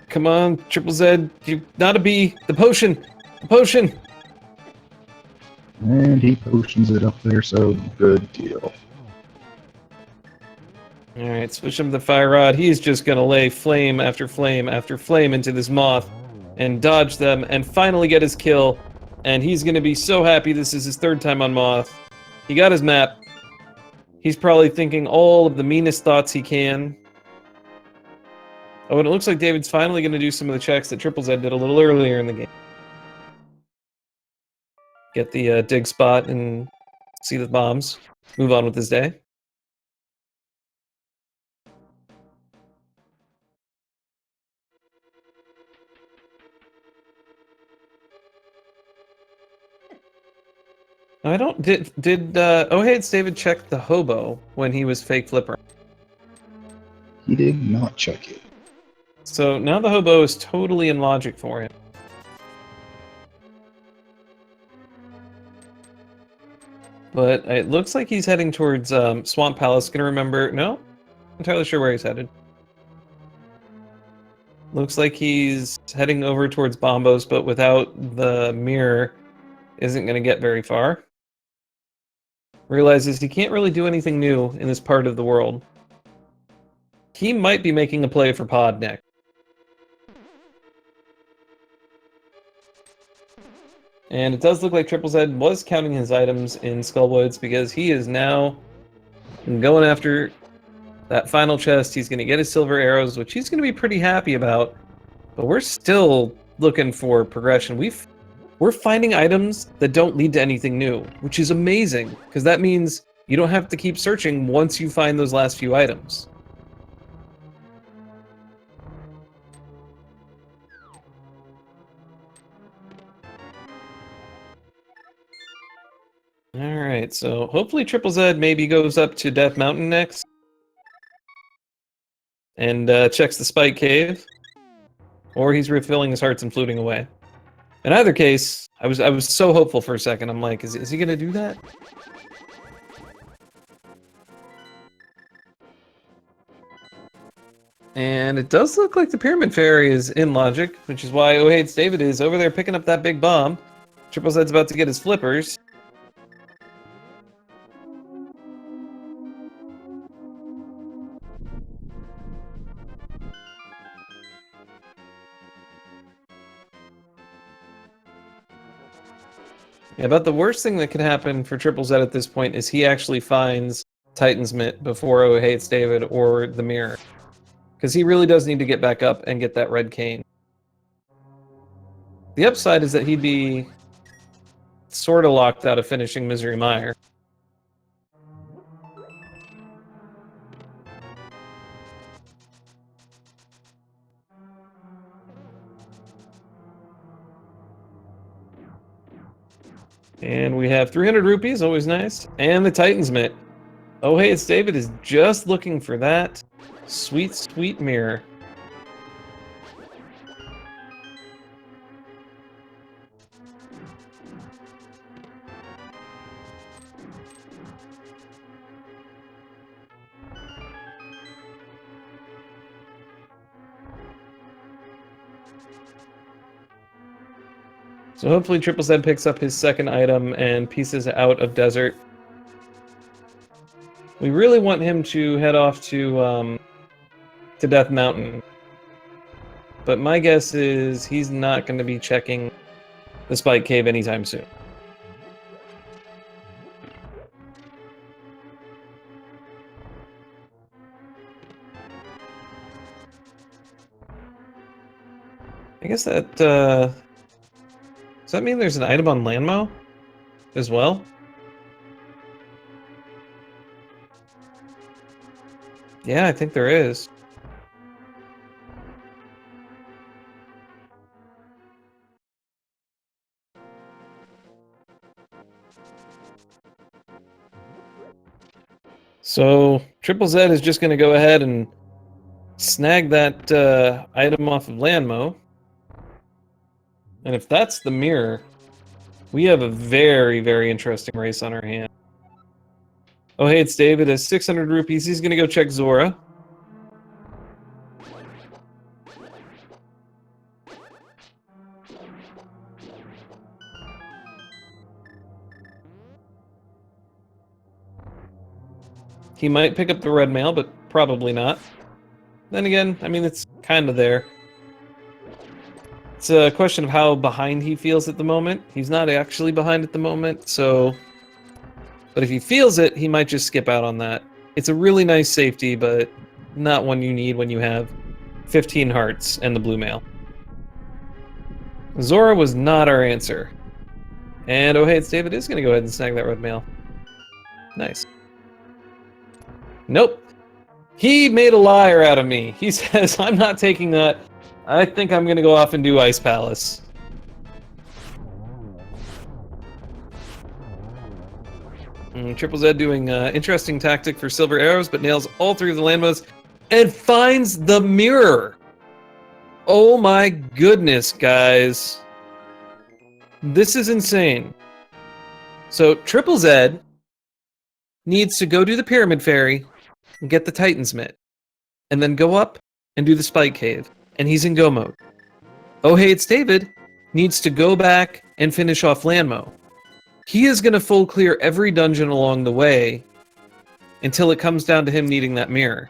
Come on, TripleZed, you gotta be the potion! The potion! And he potions it up there, so good deal. Alright, switch him to the fire rod. He's just gonna lay flame after flame after flame into this moth and dodge them and finally get his kill. And he's gonna be so happy this is his 3rd time on moth. He got his map. He's probably thinking all of the meanest thoughts he can. Oh, and it looks like David's finally gonna do some of the checks that TripleZed did a little earlier in the game. Get the dig spot and see the bombs. Move on with his day. I don't... Did OhHeyItsDavid check the hobo when he was fake flipper? He did not check it. So now the hobo is totally in logic for him. But it looks like he's heading towards Swamp Palace. Gonna remember... No? Not entirely sure where he's headed. Looks like he's heading over towards Bombo's, but without the mirror, isn't gonna get very far. Realizes he can't really do anything new in this part of the world. He might be making a play for Pod next. And it does look like TripleZed was counting his items in Skullwoods, because he is now going after that final chest. He's going to get his silver arrows, which he's going to be pretty happy about. But we're still looking for progression. We're finding items that don't lead to anything new, which is amazing, because that means you don't have to keep searching once you find those last few items. Alright, so hopefully TripleZed maybe goes up to Death Mountain next. And checks the Spike Cave. Or he's refilling his hearts and fluting away. In either case, I was so hopeful for a second. I'm like, is he gonna do that? And it does look like the Pyramid Fairy is in logic, which is why OhHeyItsDavid is over there picking up that big bomb. TripleZed's about to get his flippers. Yeah, but the worst thing that could happen for TripleZed at this point is he actually finds Titan's Mitt before OhHeyItsDavid or the mirror. Because he really does need to get back up and get that red cane. The upside is that he'd be sort of locked out of finishing Misery Mire. And we have 300 rupees, always nice. And the Titan's Mitt. OhHeyItsDavid is just looking for that sweet, sweet mirror. So hopefully TripleZed picks up his second item and pieces out of Desert. We really want him to head off to Death Mountain. But my guess is he's not going to be checking the Spike Cave anytime soon. I guess that, does that mean there's an item on Landmo as well? Yeah, I think there is. So TripleZed is just going to go ahead and snag that item off of Landmo. And if that's the mirror, we have a very, very interesting race on our hands. OhHeyItsDavid has 600 rupees. He's going to go check Zora. He might pick up the red mail, but probably not. Then again, I mean, it's kind of there. It's a question of how behind he feels at the moment. He's not actually behind at the moment, so... But if he feels it, he might just skip out on that. It's a really nice safety, but not one you need when you have 15 hearts and the blue mail. Zora was not our answer. And OhHeyItsDavid is going to go ahead and snag that red mail. Nice. Nope. He made a liar out of me. He says, I'm not taking that. I think I'm going to go off and do Ice Palace. TripleZed doing interesting tactic for silver arrows, but nails all three of the landmos and finds the mirror. Oh my goodness, guys. This is insane. So TripleZed needs to go do the Pyramid Fairy and get the Titan's Mitt, and then go up and do the Spike Cave, and he's in go mode. OhHeyItsDavid needs to go back and finish off Landmo. He is going to full clear every dungeon along the way until it comes down to him needing that mirror.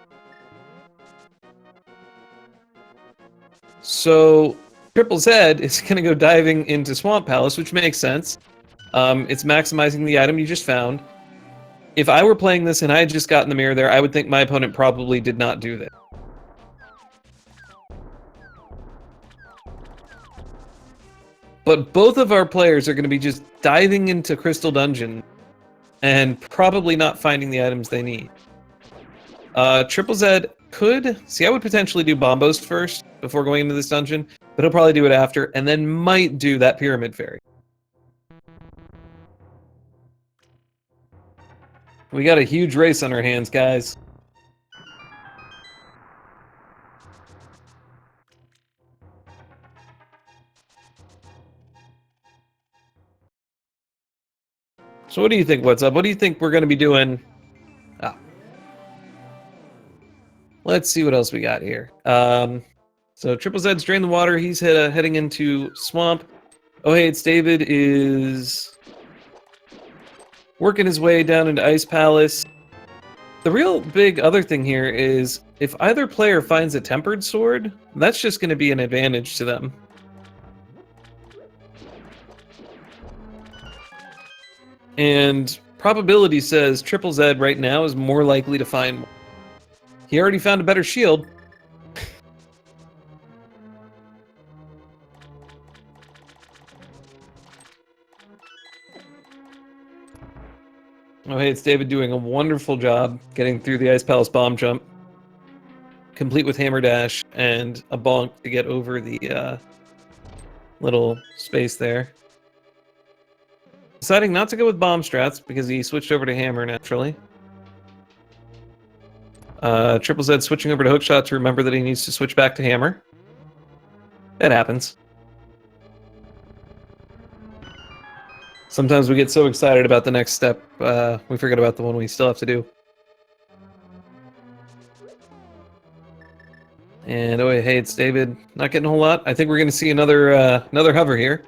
So TripleZed is going to go diving into Swamp Palace, which makes sense. It's maximizing the item you just found. If I were playing this and I had just gotten the mirror there, I would think my opponent probably did not do that. But both of our players are going to be just diving into Crystal Dungeon and probably not finding the items they need. TripleZed could... See, I would potentially do Bombos first before going into this dungeon, but he'll probably do it after, and then might do that Pyramid Fairy. We got a huge race on our hands, guys. So what do you think, what's up? What do you think we're going to be doing? Let's see what else we got here. So TripleZed's drained the water. He's heading into Swamp. OhHeyItsDavid is working his way down into Ice Palace. The real big other thing here is if either player finds a Tempered Sword, that's just going to be an advantage to them. And probability says TripleZed right now is more likely to find one. He already found a better shield. Oh, hey, it's David doing a wonderful job getting through the Ice Palace bomb jump, complete with hammer dash and a bonk to get over the little space there. Deciding not to go with bomb strats because he switched over to hammer naturally. TripleZed switching over to hookshot to remember that he needs to switch back to hammer. It happens. Sometimes we get so excited about the next step, we forget about the one we still have to do. And oh, hey, it's David. Not getting a whole lot. I think we're going to see another hover here.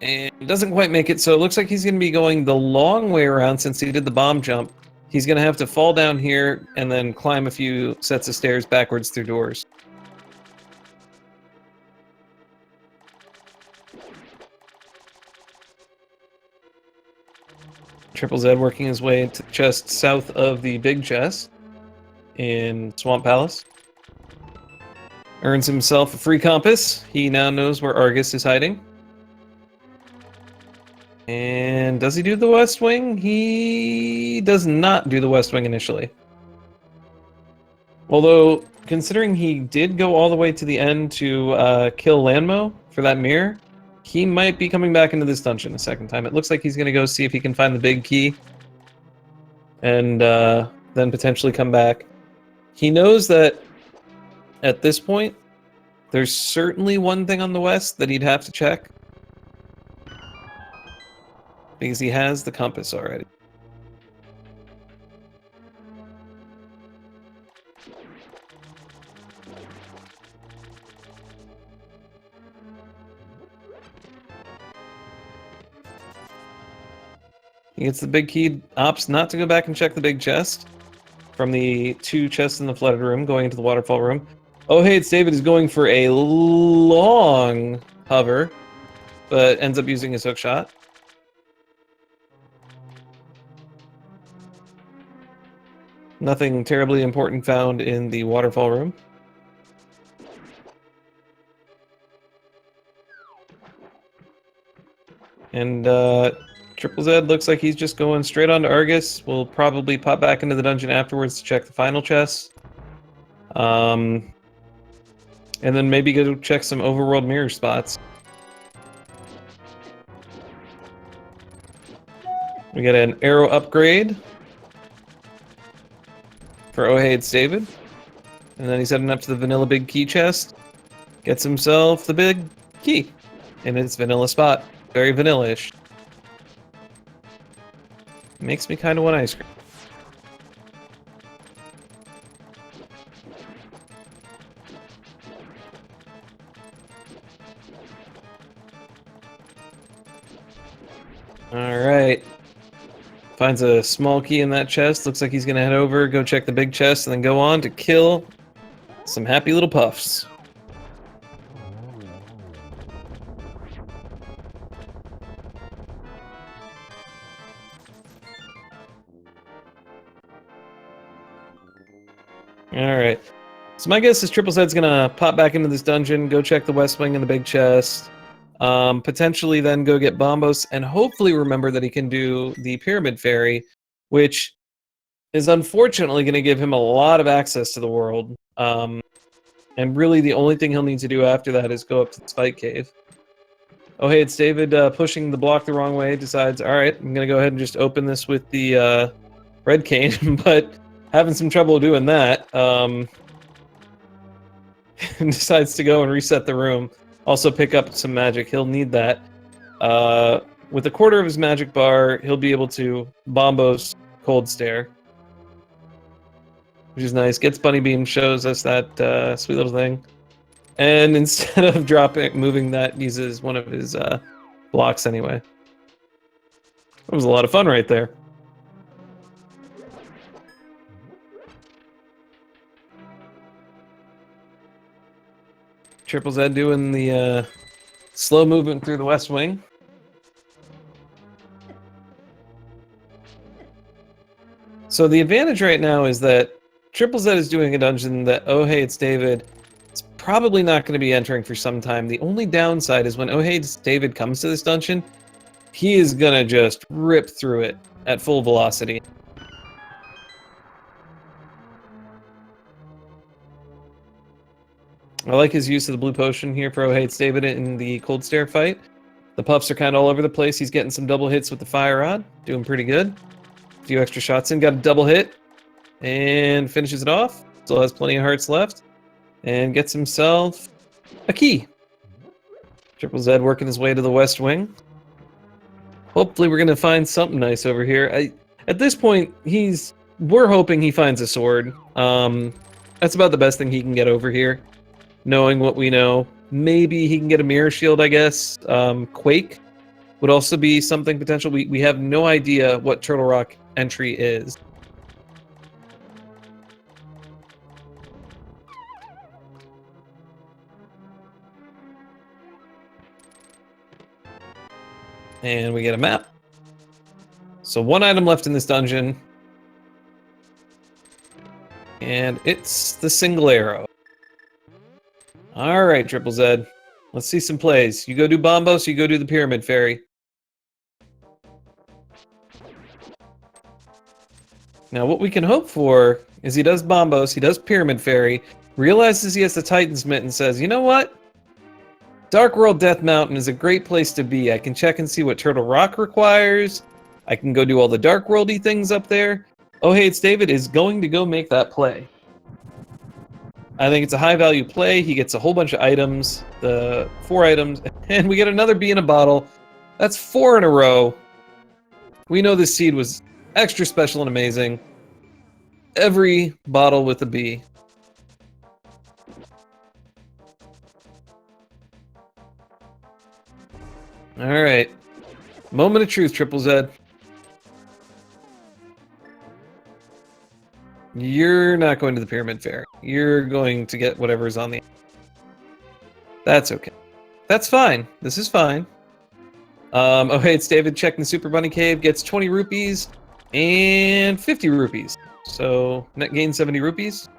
And doesn't quite make it, so it looks like he's going to be going the long way around since he did the bomb jump. He's going to have to fall down here and then climb a few sets of stairs backwards through doors. TripleZed working his way to the chest south of the big chest in Swamp Palace. Earns himself a free compass. He now knows where Argus is hiding. And does he do the West Wing? He does not do the West Wing initially. Although, considering he did go all the way to the end to kill Lanmo for that mirror, he might be coming back into this dungeon a second time. It looks like he's going to go see if he can find the big key. And then potentially come back. He knows that at this point, there's certainly one thing on the west that he'd have to check. Because he has the compass already. He gets the big key, opts not to go back and check the big chest from the two chests in the flooded room going into the waterfall room. Oh, hey, it's David is going for a long hover, but ends up using his hook shot. Nothing terribly important found in the waterfall room. And TripleZed looks like he's just going straight on to Argus. We'll probably pop back into the dungeon afterwards to check the final chest. And then maybe go check some overworld mirror spots. We get an arrow upgrade for Oh, Hey, It's David. And then he's heading up to the vanilla big key chest. Gets himself the big key in its vanilla spot. Very vanilla-ish. Makes me kind of want ice cream. Alright. Finds a small key in that chest. Looks like he's gonna head over, go check the big chest, and then go on to kill some happy little puffs. Alright. So my guess is TripleZed's gonna pop back into this dungeon, go check the West Wing and the big chest. Potentially then go get Bombos, and hopefully remember that he can do the Pyramid Fairy, which is unfortunately going to give him a lot of access to the world. And really the only thing he'll need to do after that is go up to the Spike Cave. Oh, hey, it's David pushing the block the wrong way, decides, alright, I'm going to go ahead and just open this with the red cane, but having some trouble doing that. And decides to go and reset the room. Also pick up some magic. He'll need that. With a quarter of his magic bar, he'll be able to Bombos Cold Stare. Which is nice. Gets Bunny Beam, shows us that sweet little thing. And instead of moving that, uses one of his blocks anyway. That was a lot of fun right there. TripleZed doing the slow movement through the West Wing. So the advantage right now is that TripleZed is doing a dungeon that OhHeyItsDavid is probably not going to be entering for some time. The only downside is when OhHeyItsDavid comes to this dungeon, he is going to just rip through it at full velocity. I like his use of the blue potion here for OhHeyItsDavid in the cold stare fight. The puffs are kind of all over the place. He's getting some double hits with the fire rod. Doing pretty good. A few extra shots in. Got a double hit. And finishes it off. Still has plenty of hearts left. And gets himself a key. TripleZed working his way to the west wing. Hopefully we're going to find something nice over here. At this point, we're hoping he finds a sword. That's about the best thing he can get over here. Knowing what we know. Maybe he can get a mirror shield, I guess. Quake would also be something potential. We have no idea what Turtle Rock entry is. And we get a map. So one item left in this dungeon. And it's the single arrow. Alright, TripleZed. Let's see some plays. You go do Bombos, you go do the Pyramid Fairy. Now what we can hope for is he does Bombos, he does Pyramid Fairy, realizes he has the Titan's Mitt and says, you know what? Dark World Death Mountain is a great place to be. I can check and see what Turtle Rock requires. I can go do all the Dark Worldy things up there. OhHeyItsDavid is going to go make that play. I think it's a high-value play. He gets a whole bunch of items, the 4 items, and we get another bee in a bottle. That's 4 in a row. We know this seed was extra special and amazing. Every bottle with a bee. Alright. Moment of truth, TripleZed. You're not going to the Pyramid Fair. You're going to get whatever's on the... That's okay. That's fine. This is fine. OhHeyItsDavid checking the Super Bunny Cave, gets 20 rupees and 50 rupees. So, net gain 70 rupees.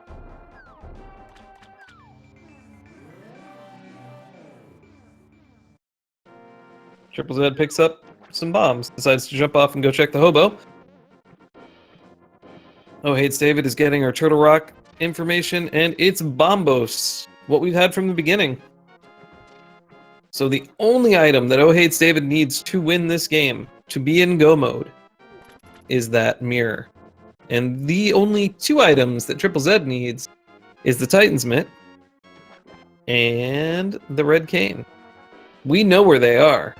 TripleZed picks up some bombs, decides to jump off and go check the hobo. OhHeyItsDavid is getting our Turtle Rock information, and it's Bombos, what we've had from the beginning. So the only item that OhHeyItsDavid needs to win this game, to be in go mode, is that mirror. And the only 2 items that TripleZed needs is the Titan's Mitt and the Red Cane. We know where they are.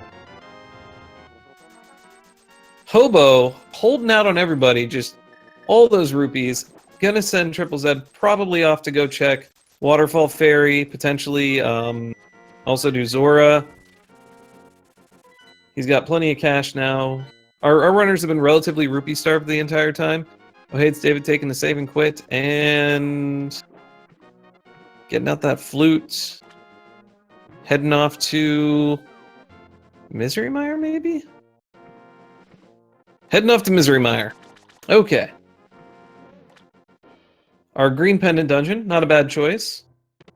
Hobo, holding out on everybody, just all those rupees. Gonna send TripleZed probably off to go check Waterfall Fairy, potentially also do Zora. He's got plenty of cash now. Our runners have been relatively rupee starved the entire time. OhHeyItsDavid taking the save and quit and getting out that flute. Heading off to Misery Mire, maybe? Heading off to Misery Mire. Okay. Our green pendant dungeon, not a bad choice.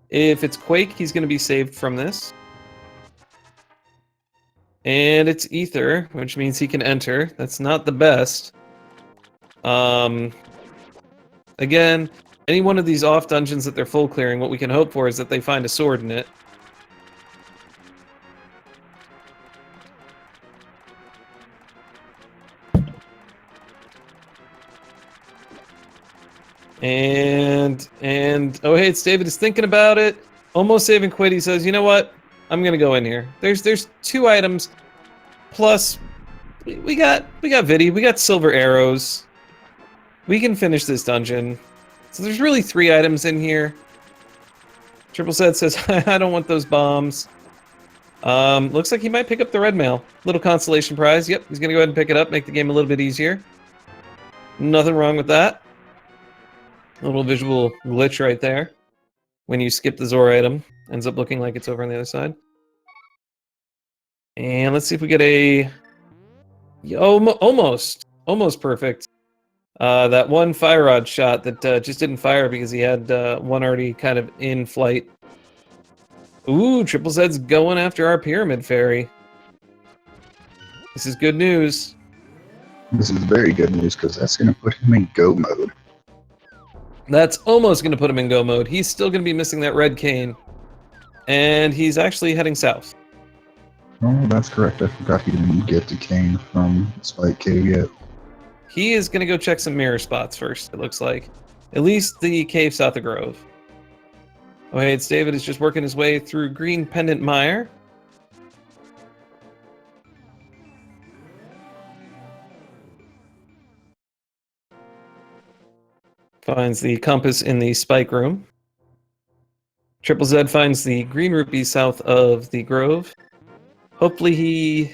If it's Quake, he's going to be saved from this. And it's Ether, which means he can enter. That's not the best. Again, any one of these off dungeons that they're full clearing, what we can hope for is that they find a sword in it. And OhHeyItsDavid is thinking about it. Almost saving quit. He says, you know what? I'm gonna go in here. There's 2 items. Plus, we got Vidi, we got silver arrows. We can finish this dungeon. So there's really 3 items in here. TripleZed says, I don't want those bombs. Looks like he might pick up the red mail. Little consolation prize. Yep, he's gonna go ahead and pick it up, make the game a little bit easier. Nothing wrong with that. A little visual glitch right there. When you skip the Zora item, ends up looking like it's over on the other side. And let's see if we get a... almost perfect. That one fire rod shot that just didn't fire because he had one already kind of in flight. Ooh, TripleZed's going after our Pyramid Fairy. This is good news. This is very good news because that's going to put him in go mode. That's almost going to put him in go mode. He's still going to be missing that red cane. And he's actually heading south. Oh, that's correct. I forgot he didn't get the cane from Spike Cave yet. He is going to go check some mirror spots first, it looks like. At least the cave south of Grove. OhHeyItsDavid is just working his way through Green Pendant Mire. Finds the compass in the spike room. TripleZed finds the green rupee south of the Grove. Hopefully he...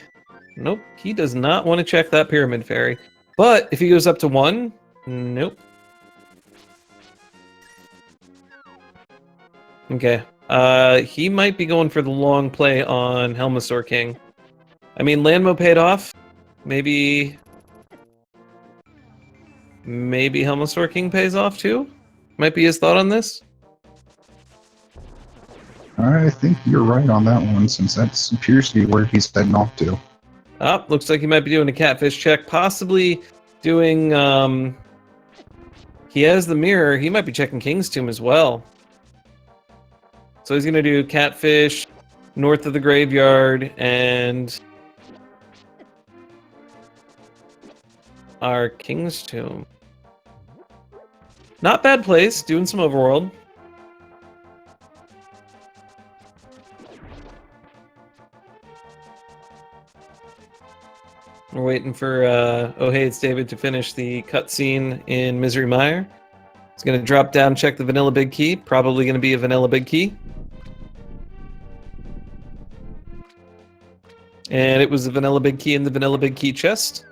Nope, he does not want to check that Pyramid Fairy. But if he goes up to 1, nope. Okay, he might be going for the long play on Helmasaur King. I mean, Landmo paid off. Maybe Helmasaur King pays off too? Might be his thought on this? I think you're right on that one, since that appears to be where he's heading off to. Oh, looks like he might be doing a catfish check. Possibly doing, he has the mirror. He might be checking King's Tomb as well. So he's going to do catfish north of the graveyard and our King's Tomb. Not bad place, doing some overworld. We're waiting for OhHeyItsDavid to finish the cutscene in Misery Mire. He's going to drop down, check the vanilla big key. Probably going to be a vanilla big key. And it was the vanilla big key in the vanilla big key chest.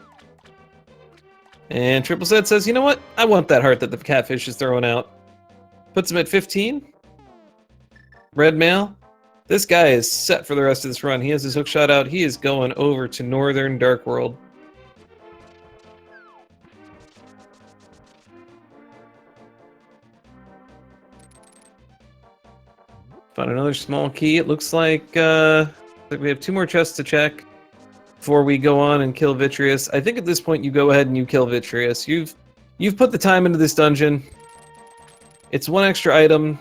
And TripleZed says, you know what? I want that heart that the catfish is throwing out. Puts him at 15. Red mail. This guy is set for the rest of this run. He has his hook shot out. He is going over to Northern Dark World. Found another small key. It looks like we have 2 more chests to check before we go on and kill Vitreous. I think at this point you go ahead and you kill Vitreous. You've put the time into this dungeon. It's 1 extra item.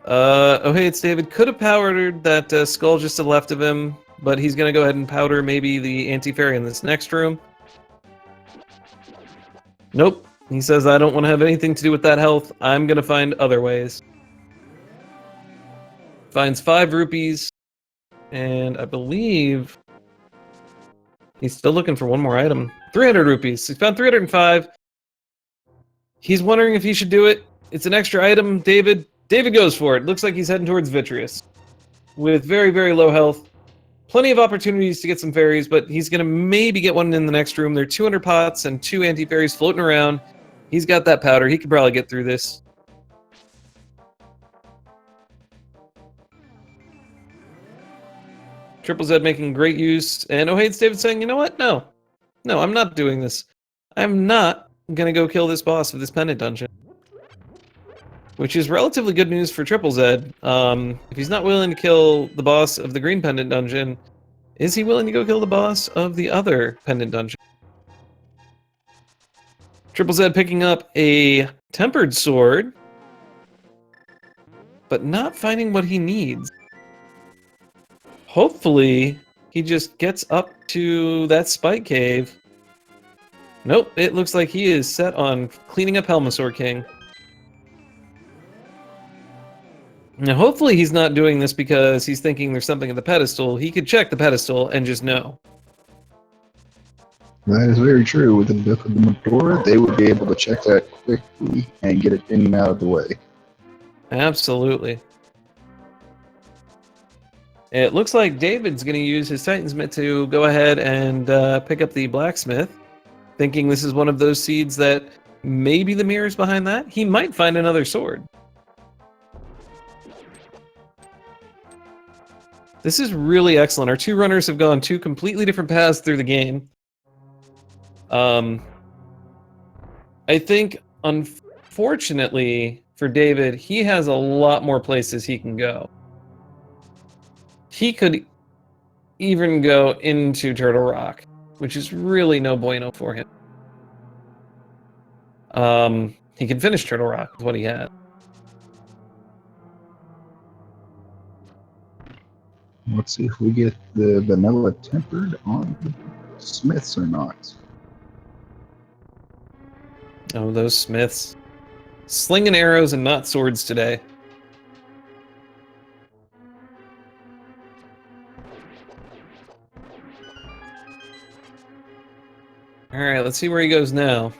OhHeyItsDavid could have powdered that skull just to the left of him, but he's going to go ahead and powder maybe the anti-fairy in this next room. Nope. He says, I don't want to have anything to do with that health. I'm going to find other ways. Finds 5 rupees, and I believe he's still looking for 1 more item. 300 rupees. He found 305. He's wondering if he should do it. It's an extra item, David. David goes for it. Looks like he's heading towards Vitreous. With very, very low health. Plenty of opportunities to get some fairies, but he's going to maybe get one in the next room. There are 200 pots and 2 anti-fairies floating around. He's got that powder. He could probably get through this. TripleZed making great use. And OhHeyItsDavid saying, you know what? No. No, I'm not doing this. I'm not going to go kill this boss of this pendant dungeon. Which is relatively good news for TripleZed. If he's not willing to kill the boss of the green pendant dungeon, is he willing to go kill the boss of the other pendant dungeon? TripleZed picking up a tempered sword, but not finding what he needs. Hopefully, he just gets up to that spike cave. Nope, it looks like he is set on cleaning up Helmasaur King. Now, hopefully he's not doing this because he's thinking there's something at the pedestal. He could check the pedestal and just know. That is very true. With the Book of the Majora, they would be able to check that quickly and get it in and out of the way. Absolutely. It looks like David's going to use his Titan's Mitt to go ahead and pick up the blacksmith, thinking this is one of those seeds that maybe the mirror's behind that. He might find another sword. This is really excellent. Our 2 runners have gone 2 completely different paths through the game. I think, unfortunately for David, he has a lot more places he can go. He could even go into Turtle Rock, which is really no bueno for him. He can finish Turtle Rock with what he had. Let's see if we get the vanilla tempered on the Smiths or not. Oh, those Smiths. Slinging arrows and not swords today. Alright, let's see where he goes now.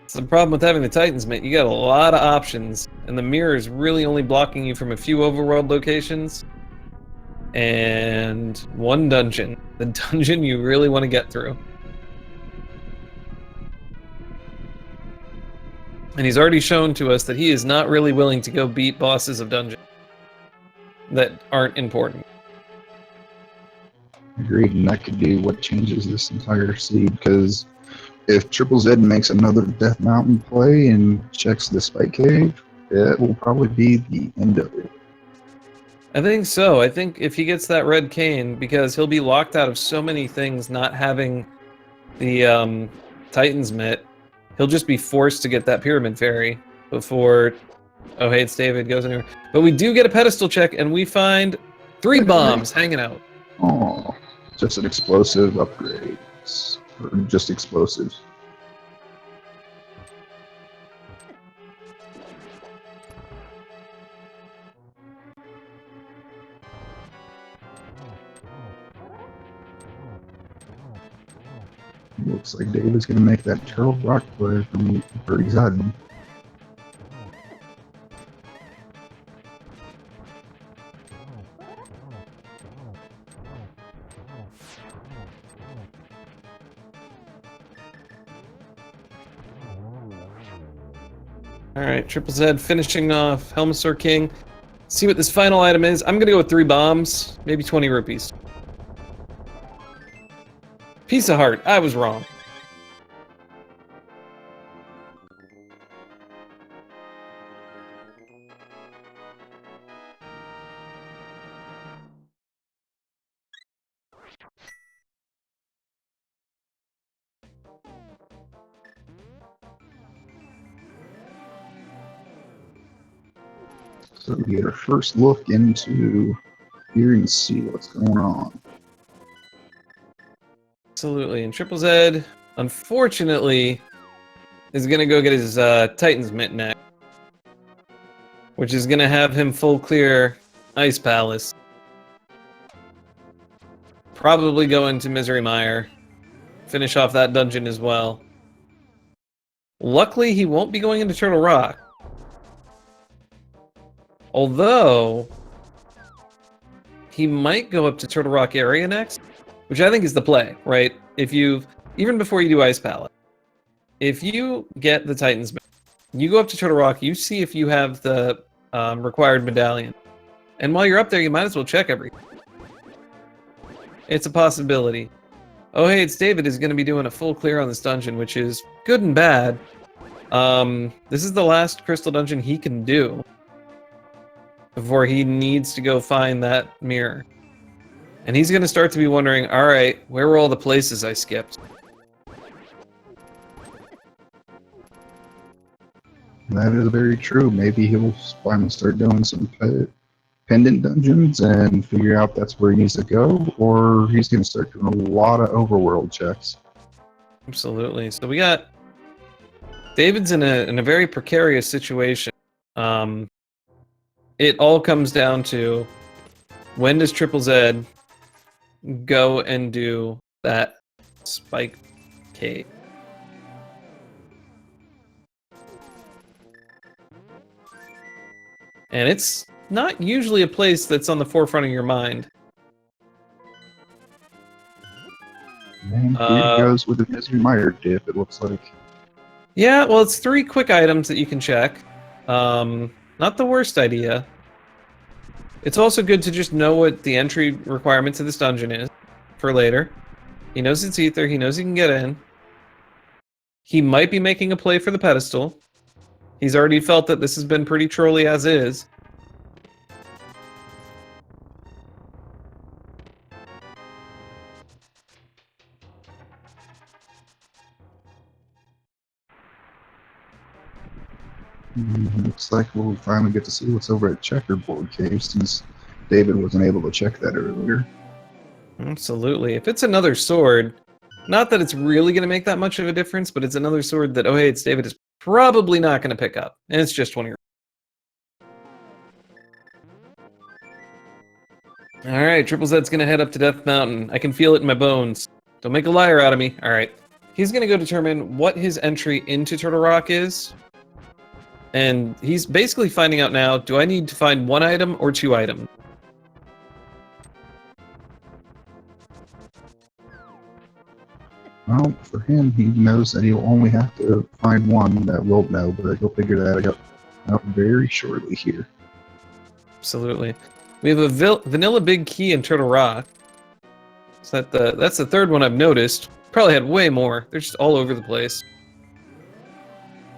It's the problem with having the Titans, mate. You got a lot of options, and the mirror is really only blocking you from a few overworld locations and one dungeon. The dungeon you really want to get through. And he's already shown to us that he is not really willing to go beat bosses of dungeons that aren't important. Agreed, and that could be what changes this entire seed, because if TripleZed makes another Death Mountain play and checks the Spike Cave, it will probably be the end of it. I think so. I think if he gets that red cane, because he'll be locked out of so many things not having the Titan's Mitt, he'll just be forced to get that Pyramid Fairy before OhHeyItsDavid goes anywhere. But we do get a pedestal check, and we find 3 bombs hanging out. Oh, just an explosive upgrade. Or just explosives. Looks like David's gonna make that Turtle Rock play from where he's hiding. Alright, TripleZed finishing off Helmasaur King. See what this final item is. I'm gonna go with 3 bombs, maybe 20 rupees. Piece of heart, I was wrong. So we get our first look into here and see what's going on. Absolutely, and TripleZed, unfortunately, is gonna go get his Titan's Mitt next, which is gonna have him full clear Ice Palace. Probably go into Misery Mire, finish off that dungeon as well. Luckily, he won't be going into Turtle Rock. Although, he might go up to Turtle Rock area next, which I think is the play, right? If you, even before you do Ice Palace, if you get the Titan's Mitt, you go up to Turtle Rock, you see if you have the required medallion. And while you're up there, you might as well check everything. It's a possibility. OhHeyItsDavid is going to be doing a full clear on this dungeon, which is good and bad. This is the last crystal dungeon he can do before he needs to go find that mirror. And he's going to start to be wondering, alright, where were all the places I skipped? That is very true. Maybe he'll finally start doing some pendant dungeons and figure out that's where he needs to go, or he's going to start doing a lot of overworld checks. Absolutely. So we got David's in a very precarious situation. It all comes down to when does TripleZed go and do that Spike Cave? And it's not usually a place that's on the forefront of your mind. And here he goes with the Misery Mire dip, it looks like. Yeah, well, it's 3 quick items that you can check. Not the worst idea. It's also good to just know what the entry requirement to this dungeon is for later. He knows it's ether. He knows he can get in. He might be making a play for the pedestal. He's already felt that this has been pretty trolly as is. Looks like we'll finally get to see what's over at Checkerboard Cave, since David wasn't able to check that earlier. Absolutely. If it's another sword, not that it's really going to make that much of a difference, but it's another sword that OhHeyItsDavid is probably not going to pick up. And it's just one of your... Alright, TripleZed's going to head up to Death Mountain. I can feel it in my bones. Don't make a liar out of me. Alright. He's going to go determine what his entry into Turtle Rock is. And he's basically finding out now, do I need to find 1 item or 2 items? Well, for him, he knows that he'll only have to find 1 that will know, but he'll figure that out very shortly here. Absolutely. We have a vanilla big key in Turtle Rock. Is that that's the 3rd one I've noticed. Probably had way more. They're just all over the place.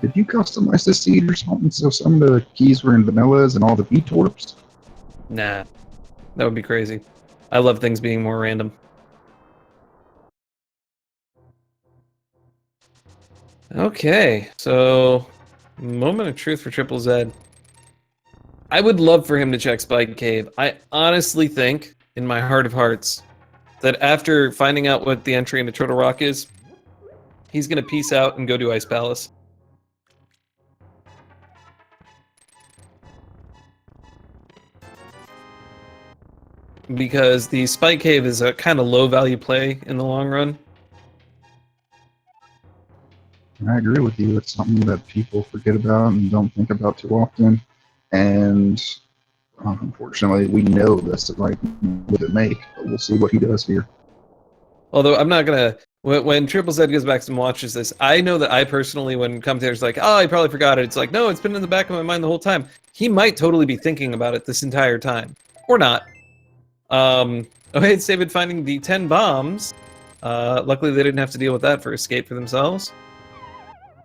Did you customize this seed or something so some of the keys were in vanillas and all the V-torps? Nah. That would be crazy. I love things being more random. Okay, so moment of truth for TripleZed. I would love for him to check Spike Cave. I honestly think, in my heart of hearts, that after finding out what the entry into Turtle Rock is, he's going to peace out and go to Ice Palace. Because the Spike Cave is a kind of low-value play in the long run. I agree with you. It's something that people forget about and don't think about too often. And unfortunately, we know that's the right move to make. But we'll see what he does here. Although I'm not gonna. When TripleZed goes back and watches this, I know that I personally, when commentators like, "Oh, I probably forgot it," it's like, no, it's been in the back of my mind the whole time. He might totally be thinking about it this entire time, or not. OhHeyItsDavid finding the 10 bombs. Luckily, they didn't have to deal with that for escape for themselves.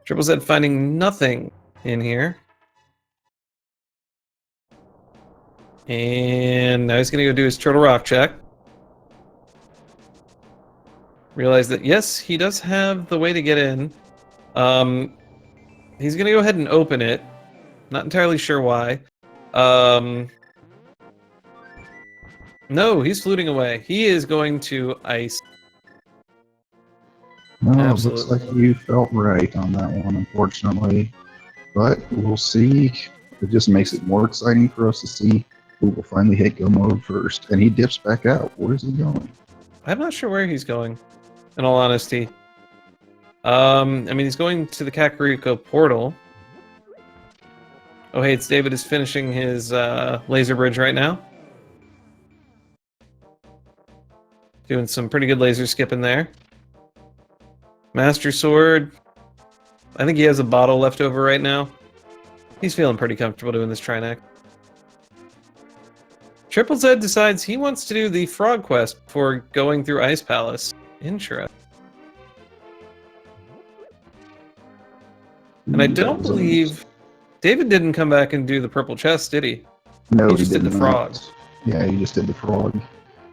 TripleZed finding nothing in here. And now he's going to go do his Turtle Rock check. Realize that, yes, he does have the way to get in. He's going to go ahead and open it. Not entirely sure why. No, he's fluting away. He is going to ice. No, Absolutely. it looks like you felt right on that one, unfortunately. But we'll see. It just makes it more exciting for us to see who will finally hit go mode first. And he dips back out. Where is he going? I'm not sure where he's going, in all honesty. I mean, he's going to the Kakariko portal. OhHeyItsDavid is finishing his laser bridge right now. Doing some pretty good laser skipping there. Master Sword. I think he has a bottle left over right now. He's feeling pretty comfortable doing this Trinex. TripleZed decides he wants to do the Frog Quest before going through Ice Palace. Interesting. And I don't believe... David didn't come back and do the purple chest, did he? No, he just did the frog. Yeah, he just did the frog.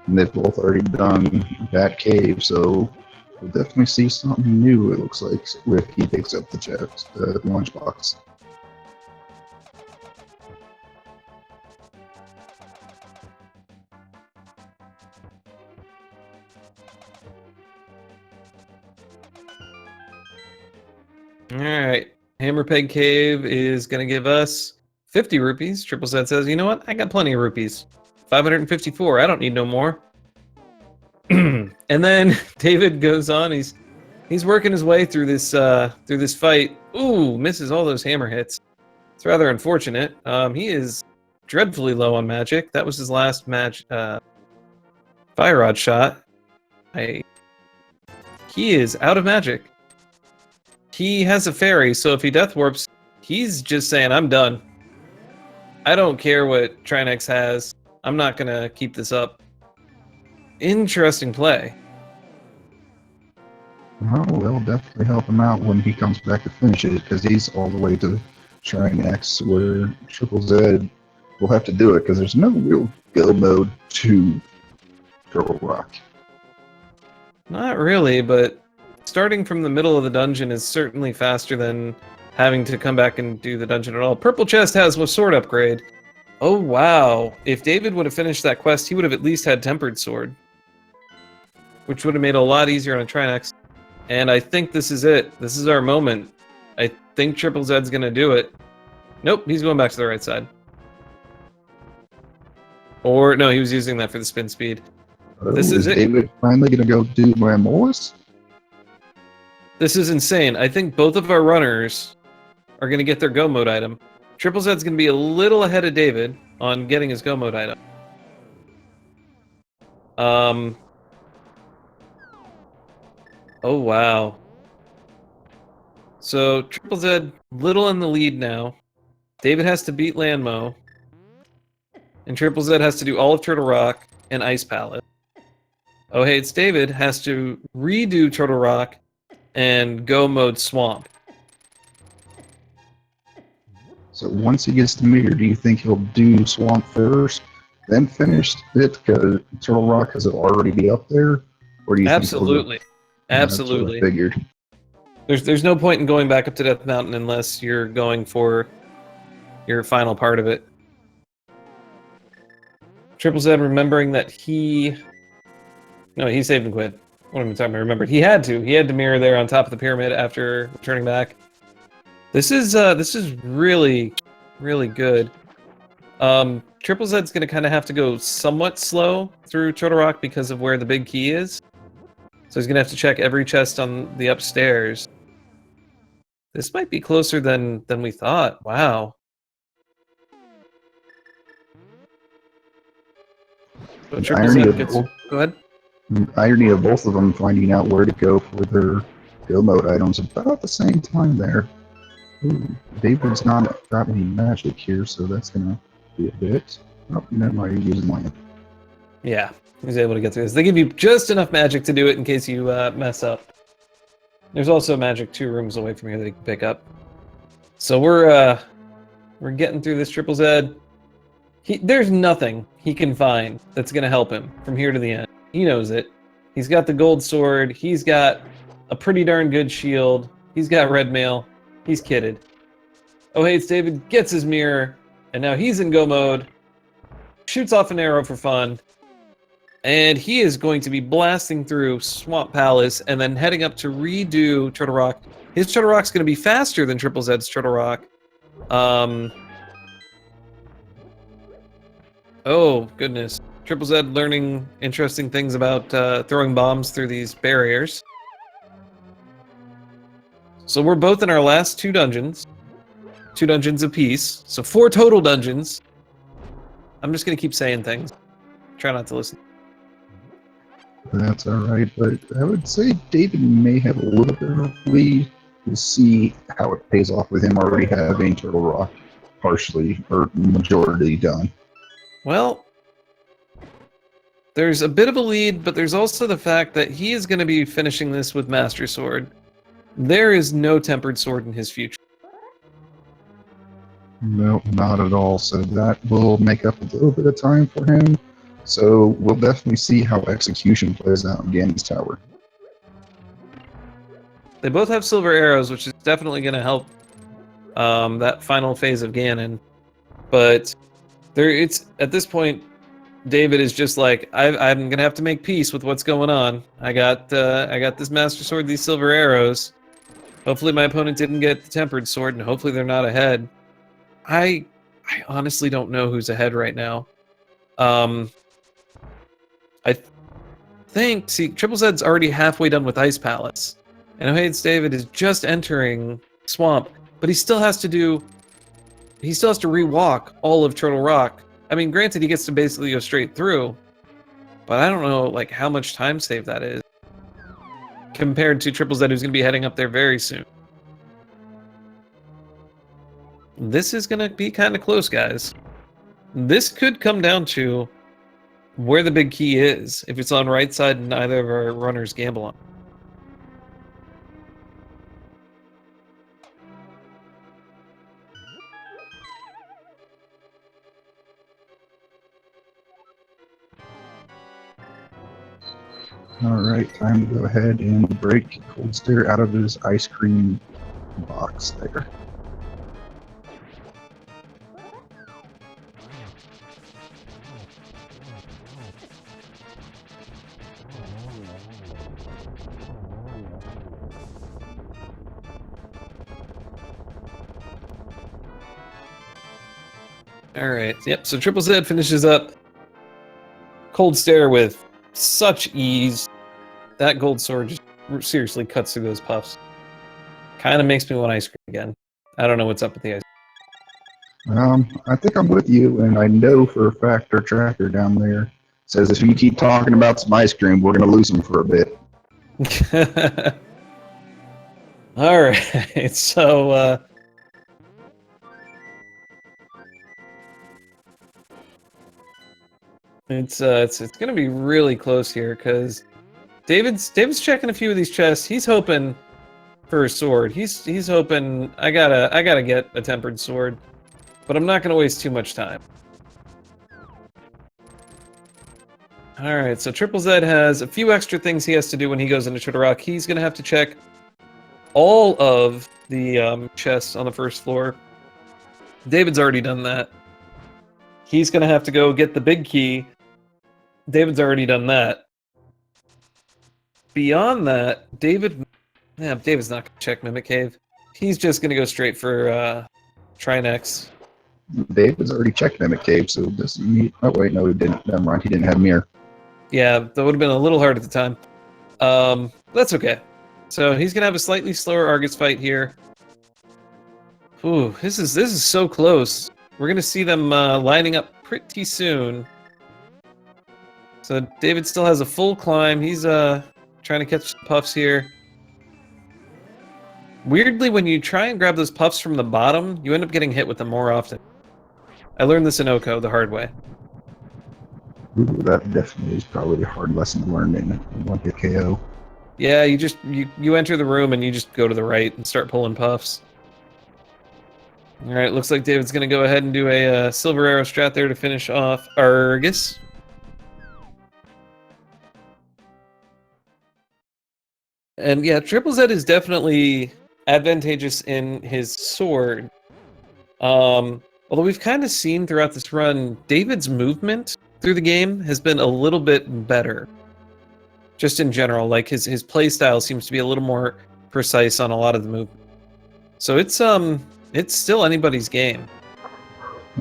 And they've both already done that cave, so we'll definitely see something new, it looks like, if he picks up the chest, the lunchbox. Alright. Hammerpeg Cave is going to give us 50 rupees. TripleZed says, you know what? I got plenty of rupees. 554. I don't need no more. And then David goes on. He's working his way through this fight. Ooh, misses all those hammer hits. It's rather unfortunate. He is dreadfully low on magic. That was his last fire rod shot. He is out of magic. He has a fairy, so if he death warps, he's just saying, I'm done. I don't care what Trinex has. I'm not gonna keep this up. Interesting play. Well, they'll definitely help him out when he comes back to finish it, because he's all the way to Shrine X, where TripleZed will have to do it, because there's no real go mode to Turtle Rock. Not really, but starting from the middle of the dungeon is certainly faster than having to come back and do the dungeon at all. Purple chest has a sword upgrade. Oh, wow. If David would have finished that quest, he would have at least had Tempered Sword, which would have made it a lot easier on a Trinex. And I think this is it. This is our moment. I think TripleZed's going to do it. Nope, he's going back to the right side. Or, no, he was using that for the spin speed. This is it. David finally going to go do Ramolas? This is insane. I think both of our runners are going to get their Go Mode item. TripleZed's going to be a little ahead of David on getting his Go Mode item. Oh, wow. So, TripleZed, little in the lead now. David has to beat Landmo. And TripleZed has to do all of Turtle Rock and Ice Palace. OhHeyItsDavid has to redo Turtle Rock and Go Mode Swamp. So once he gets to Mirror, do you think he'll do Swamp first, then finish it, because Turtle Rock has it already be up there? Or do you Absolutely. think Absolutely. That's what I figured. There's no point in going back up to Death Mountain unless you're going for your final part of it. TripleZed remembering that he... No, he saved and quit. What am I talking about? Remembered. He had to mirror there on top of the pyramid after returning back. This is really, really good. TripleZed's gonna kind of have to go somewhat slow through Turtle Rock because of where the big key is. So he's gonna have to check every chest on the upstairs. This might be closer than we thought. Wow. So TripleZed gets... Go ahead. Irony of both of them finding out where to go for their Go Mode items about the same time there. Ooh, David's not got any magic here, so that's gonna be a bit. Oh, never mind, you're using land. Yeah, he's able to get through this. They give you just enough magic to do it in case you mess up. There's also magic 2 rooms away from here that he can pick up. So we're getting through this TripleZed. There's nothing he can find that's gonna help him from here to the end. He knows it. He's got the gold sword. He's got a pretty darn good shield. He's got red mail. He's kitted. OhHeyItsDavid gets his mirror, and now he's in Go Mode. Shoots off an arrow for fun. And he is going to be blasting through Swamp Palace and then heading up to redo Turtle Rock. His Turtle Rock's going to be faster than TripleZed's Turtle Rock. Oh, goodness. TripleZed learning interesting things about throwing bombs through these barriers. So we're both in our last 2 dungeons. 2 dungeons apiece. So 4 total dungeons. I'm just going to keep saying things. Try not to listen. That's alright, but I would say David may have a little bit of a lead. We'll see how it pays off with him already having Turtle Rock partially or majority done. Well, there's a bit of a lead, but there's also the fact that he is going to be finishing this with Master Sword. There is no Tempered Sword in his future. No, not at all. So that will make up a little bit of time for him. So we'll definitely see how Execution plays out in Ganon's Tower. They both have silver arrows, which is definitely going to help that final phase of Ganon. But it's at this point, David is just like, I'm going to have to make peace with what's going on. I got this Master Sword, these silver arrows. Hopefully my opponent didn't get the Tempered Sword, and hopefully they're not ahead. I honestly don't know who's ahead right now. I think, see, TripleZed's already halfway done with Ice Palace. And OhHeyItsDavid is just entering Swamp, but he still has to rewalk all of Turtle Rock. I mean, granted, he gets to basically go straight through, but I don't know, like, how much time save that is compared to TripleZed, who's going to be heading up there very soon. This is going to be kind of close, guys. This could come down to where the big key is, if it's on right side and either of our runners gamble on. Alright, time to go ahead and break Cold Stare out of his ice cream box there. Alright, yep, so TripleZed finishes up Cold Stare with such ease. That gold sword just seriously cuts through those puffs. Kind of makes me want ice cream again. I don't know what's up with the ice I think I'm with you, and I know for a fact our tracker down there says if you keep talking about some ice cream, we're going to lose them for a bit. Alright, so it's gonna be really close here because David's checking a few of these chests. He's hoping for a sword. He's hoping I gotta get a tempered sword, but I'm not gonna waste too much time. All right, so TripleZed has a few extra things he has to do when he goes into Turtle Rock. He's gonna have to check all of the chests on the first floor. David's already done that. He's gonna have to go get the big key. David's already done that. Beyond that, David's not gonna check Mimic Cave. He's just gonna go straight for Trinex. David's already checked Mimic Cave, so this. Oh wait, no, he didn't. Never mind, he didn't have mirror. Yeah, that would have been a little hard at the time. That's okay. So he's gonna have a slightly slower Argus fight here. Ooh, this is so close. We're gonna see them lining up pretty soon. So David still has a full climb. He's trying to catch the puffs here. Weirdly, when you try and grab those puffs from the bottom, you end up getting hit with them more often. I learned this in Oko the hard way. Ooh, that definitely is probably a hard lesson to learn in like a KO. Yeah, you enter the room and you just go to the right and start pulling puffs. All right, looks like David's gonna go ahead and do a silver arrow strat there to finish off Argus. And yeah, TripleZed is definitely advantageous in his sword. Although we've kind of seen throughout this run, David's movement through the game has been a little bit better. Just in general, like his play style seems to be a little more precise on a lot of the movement. So it's still anybody's game.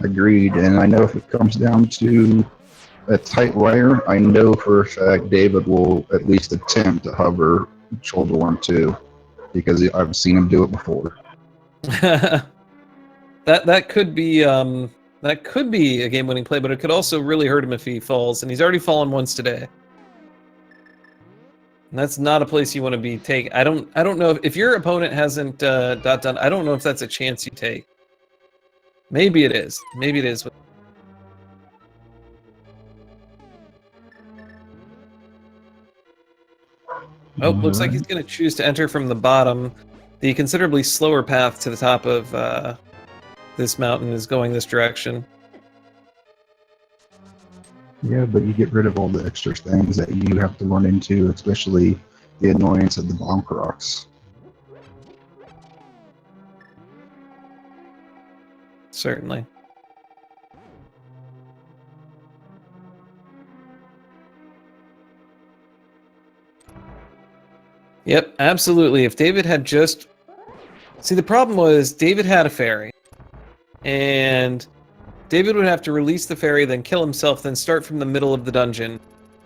Agreed, and I know if it comes down to a tight wire, I know for a fact David will at least attempt to hover shoulder 1-2 because I've seen him do it before. that could be a game-winning play, but it could also really hurt him if he falls, and he's already fallen once today. And that's not a place you want to be taking. I don't know if your opponent hasn't done. I don't know if that's a chance you take. Maybe it is. Maybe it is. Oh, looks like he's going to choose to enter from the bottom. The considerably slower path to the top of this mountain is going this direction. Yeah, but you get rid of all the extra things that you have to run into, especially the annoyance of the bomb crocs. Certainly. Yep, absolutely. If David had just... See, the problem was David had a fairy. And David would have to release the fairy, then kill himself, then start from the middle of the dungeon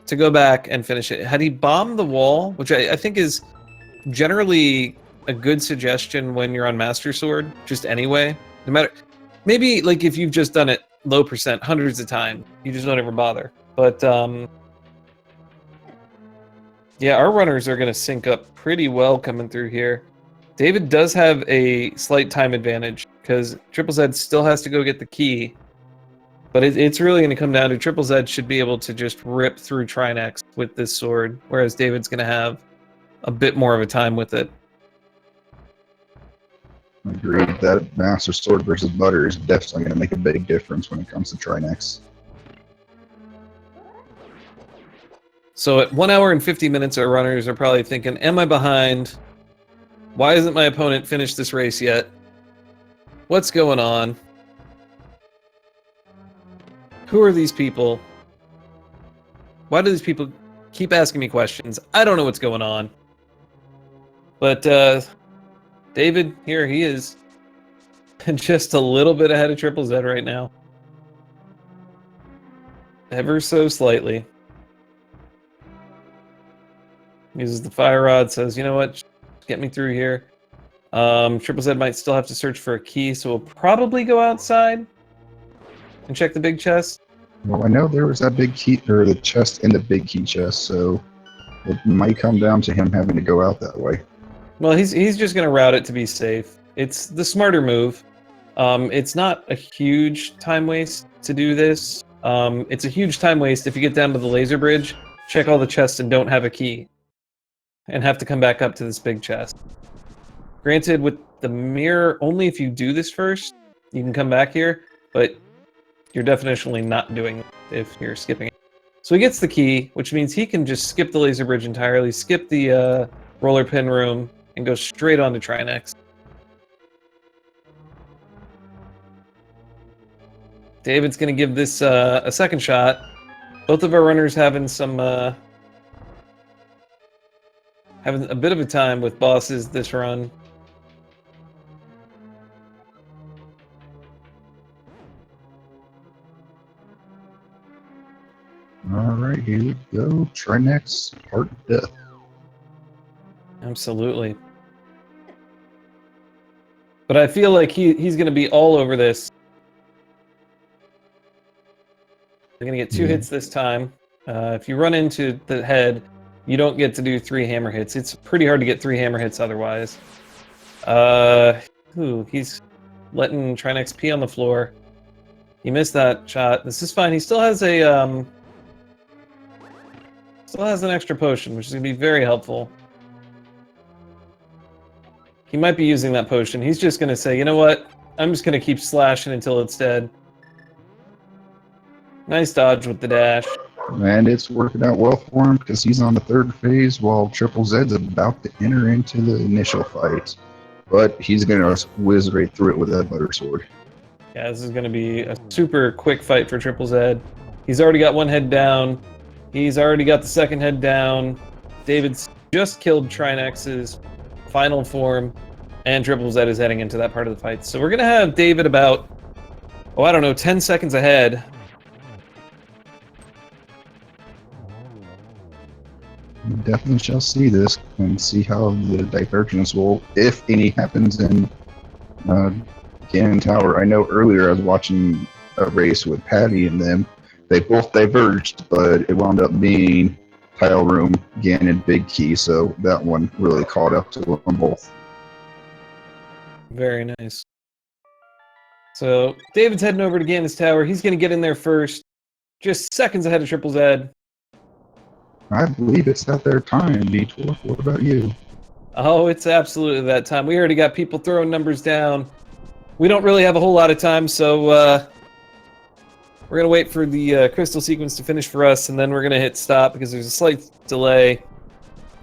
to go back and finish it. Had he bombed the wall, which I think is generally a good suggestion when you're on Master Sword, just anyway. No matter... Maybe, like, if you've just done it low percent, hundreds of times, you just don't ever bother. But, yeah, our runners are going to sync up pretty well coming through here. David does have a slight time advantage, because TripleZed still has to go get the key. But it's really going to come down to TripleZed should be able to just rip through Trinex with this sword, whereas David's going to have a bit more of a time with it. Agreed. That Master Sword versus Butter is definitely going to make a big difference when it comes to Trinex. So at 1 hour and 50 minutes, our runners are probably thinking, am I behind? Why isn't my opponent finished this race yet? What's going on? Who are these people? Why do these people keep asking me questions? I don't know what's going on. But David, here he is. Just a little bit ahead of TripleZed right now. Ever so slightly. Uses the fire rod, says, you know what, get me through here. TripleZed might still have to search for a key, so we'll probably go outside and check the big chest. Well, I know there was that big key, or the chest in the big key chest, so it might come down to him having to go out that way. Well, he's just going to route it to be safe. It's the smarter move. It's not a huge time waste to do this. It's a huge time waste if you get down to the laser bridge, check all the chests and don't have a key, and have to come back up to this big chest. Granted, with the mirror, only if you do this first, you can come back here, but you're definitionally not doing it if you're skipping it. So he gets the key, which means he can just skip the laser bridge entirely, skip the roller pin room, and go straight on to Trinex. David's going to give this a second shot. Both of our runners having some having a bit of a time with bosses this run. Alright, here we go. Trinex, Heart of Death. Absolutely. But I feel like he's going to be all over this. You're going to get 2 hits this time. If you run into the head, you don't get to do 3 hammer hits. It's pretty hard to get 3 hammer hits otherwise. He's letting Trinex pee on the floor. He missed that shot. This is fine. He still has a still has an extra potion, which is going to be very helpful. He might be using that potion. He's just going to say, you know what? I'm just going to keep slashing until it's dead. Nice dodge with the dash. And it's working out well for him because he's on the 3rd phase while TripleZed's about to enter into the initial fight. But he's going to whiz right through it with that butter sword. Yeah, this is going to be a super quick fight for TripleZed. He's already got 1 head down. He's already got the 2nd head down. David's just killed Trinex's final form, and TripleZed is heading into that part of the fight. So we're going to have David about, I don't know, 10 seconds ahead. We definitely shall see this and see how the divergence will, if any, happens in Ganon Tower. I know earlier I was watching a race with Patty and them. They both diverged, but it wound up being Tile Room, Ganon, Big Key, so that one really caught up to them both. Very nice. So David's heading over to Ganon's Tower. He's going to get in there first, just seconds ahead of TripleZed. I believe it's at their time, Detour. What about you? Oh, it's absolutely that time. We already got people throwing numbers down. We don't really have a whole lot of time, so we're going to wait for the crystal sequence to finish for us, and then we're going to hit stop because there's a slight delay.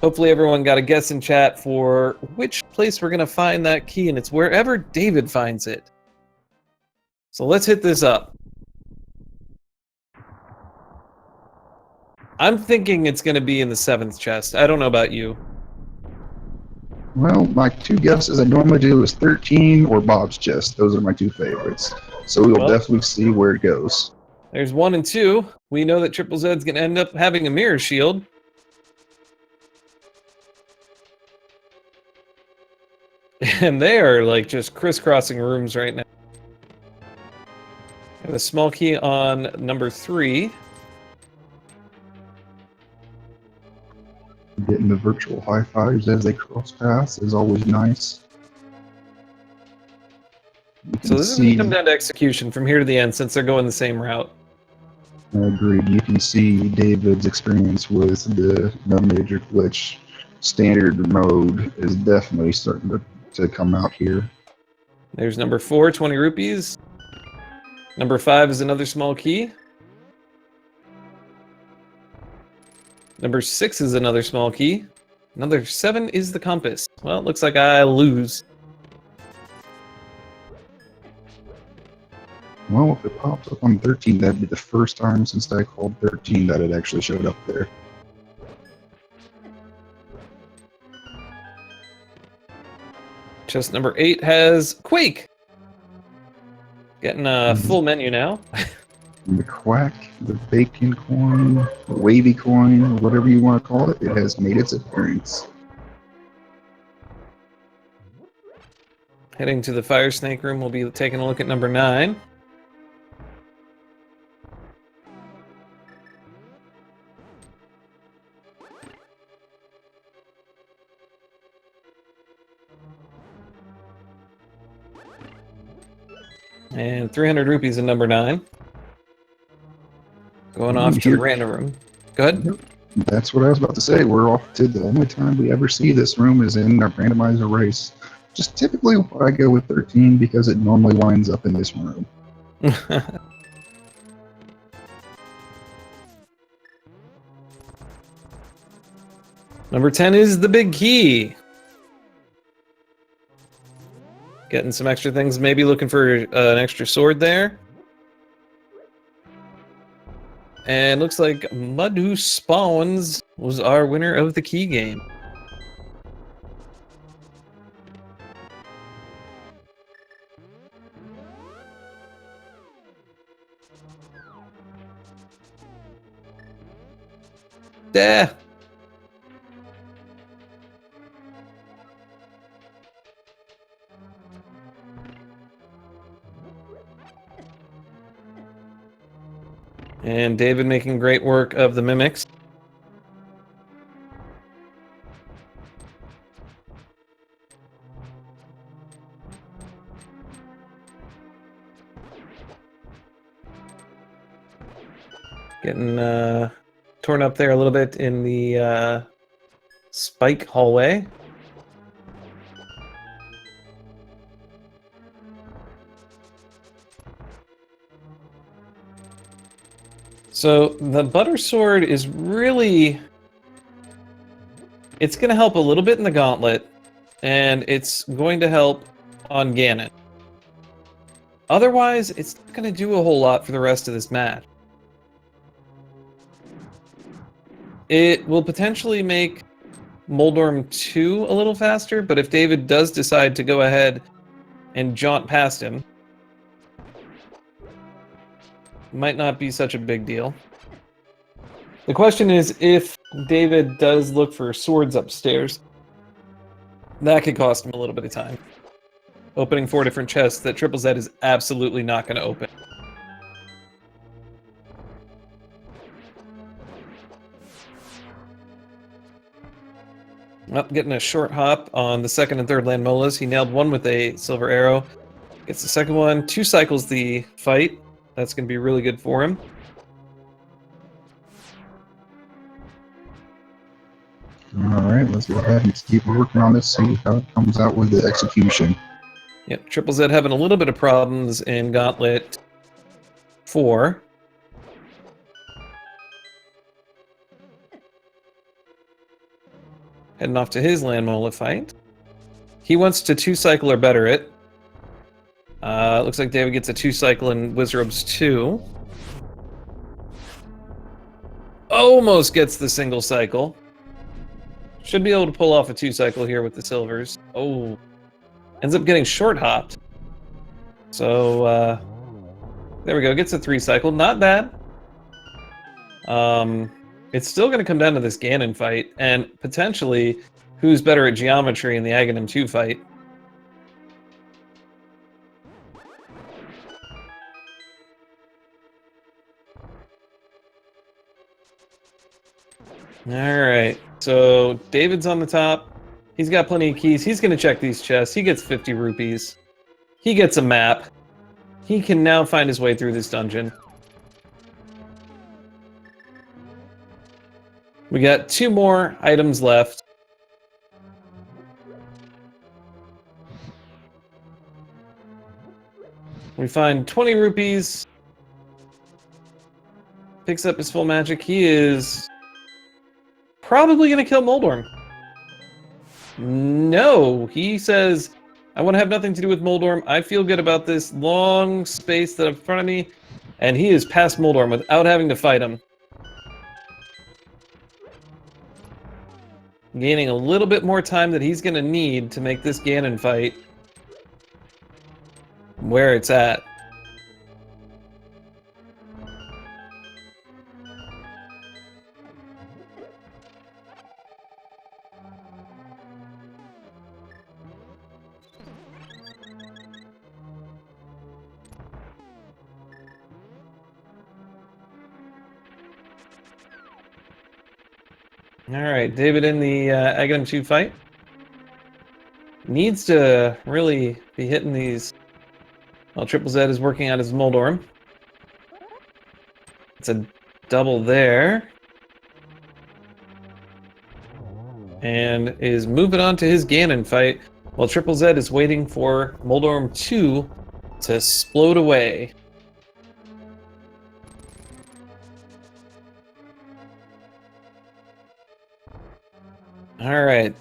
Hopefully everyone got a guess in chat for which place we're going to find that key, and it's wherever David finds it. So let's hit this up. I'm thinking it's going to be in the 7th chest. I don't know about you. Well, my 2 guesses I normally do is 13 or Bob's chest. Those are my 2 favorites. So we will definitely see where it goes. There's 1 and 2. We know that TripleZed's going to end up having a mirror shield. And they are like just crisscrossing rooms right now. Have a small key on number 3. Getting the virtual high fives as they cross paths is always nice. So this is going to come down to execution from here to the end since they're going the same route. Agreed. You can see David's experience with the no major glitch standard mode is definitely starting to come out here. There's number 4, 20 rupees. Number 5 is another small key. Number 6 is another small key. Number 7 is the compass. Well, it looks like I lose. Well, if it pops up on 13, that'd be the first time since I called 13 that it actually showed up there. Chest number 8 has Quake. Getting a full menu now. The quack, the bacon coin, the wavy coin, or whatever you want to call it, it has made its appearance. Heading to the fire snake room, we'll be taking a look at number 9. And 300 rupees in number 9. Going off to the random room. Go ahead. That's what I was about to say. We're off to the only time we ever see this room is in our randomizer race. Just typically I go with 13 because it normally winds up in this room. Number 10 is the big key. Getting some extra things, maybe looking for an extra sword there. And looks like Mud Spawns was our winner of the key game. Yeah. And David making great work of the mimics. Getting torn up there a little bit in the spike hallway. So the butter sword is really, it's going to help a little bit in the gauntlet, and it's going to help on Ganon. Otherwise, it's not going to do a whole lot for the rest of this match. It will potentially make Moldorm 2 a little faster, but if David does decide to go ahead and jaunt past him, might not be such a big deal. The question is if David does look for swords upstairs, that could cost him a little bit of time. Opening 4 different chests that TripleZed is absolutely not going to open. Well, getting a short hop on the second and third land molas. He nailed one with a silver arrow. Gets the second one. 2 cycles the fight. That's going to be really good for him. Alright, let's go ahead and keep working on this, see how it comes out with the execution. Yep, TripleZed having a little bit of problems in Gauntlet 4. Heading off to his land mola fight. He wants to 2-cycle or better it. Looks like David gets a 2-cycle in Wizrobes 2. Almost gets the single cycle. Should be able to pull off a 2-cycle here with the silvers. Oh. Ends up getting short hopped. So, there we go. Gets a 3-cycle. Not bad. It's still going to come down to this Ganon fight, and potentially who's better at geometry in the Aghanim 2 fight. Alright, so David's on the top. He's got plenty of keys. He's going to check these chests. He gets 50 rupees. He gets a map. He can now find his way through this dungeon. We got 2 more items left. We find 20 rupees. Picks up his full magic. He is probably going to kill Moldorm. No, he says, I want to have nothing to do with Moldorm. I feel good about this long space that's in front of me. And he is past Moldorm without having to fight him. Gaining a little bit more time that he's going to need to make this Ganon fight where it's at. Alright, David in the Aghanim 2 fight. Needs to really be hitting these. Well, TripleZed is working on his Moldorm. It's a double there. And is moving on to his Ganon fight, while TripleZed is waiting for Moldorm 2 to explode away. Alright,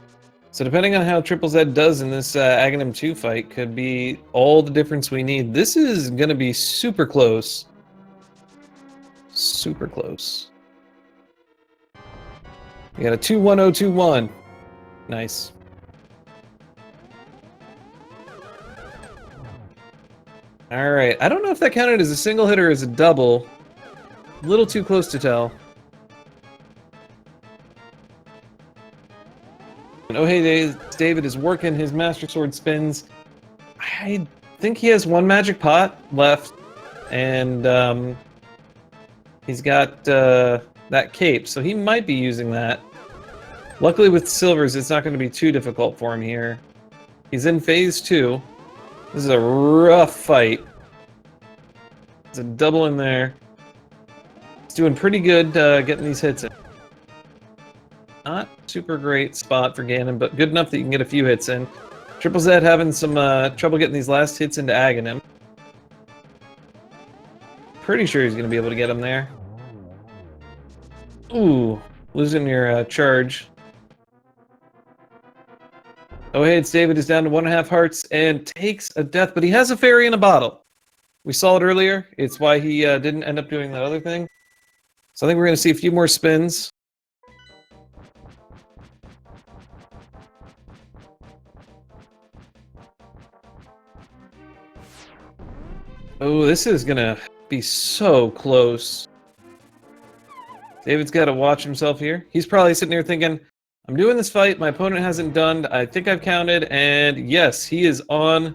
so depending on how TripleZed does in this Aghanim 2 fight could be all the difference we need. This is going to be super close. Super close. We got a 2-1-0-2-1. Nice. Alright, I don't know if that counted as a single hit or as a double. A little too close to tell. And OhHeyItsDavid is working his Master Sword spins. I think he has one magic pot left, and he's got that cape, so he might be using that. Luckily with silvers, it's not going to be too difficult for him here. He's in phase 2. This is a rough fight. There's a double in there. He's doing pretty good getting these hits in. Not super great spot for Ganon, but good enough that you can get a few hits in. TripleZed having some trouble getting these last hits into Aghanim. Pretty sure he's going to be able to get them there. Ooh, losing your charge. OhHeyItsDavid is down to 1.5 hearts and takes a death, but he has a fairy in a bottle. We saw it earlier. It's why he didn't end up doing that other thing. So I think we're going to see a few more spins. Oh, this is gonna be so close. David's got to watch himself here. He's probably sitting here thinking, I'm doing this fight, my opponent hasn't done, I think I've counted, and yes, he is on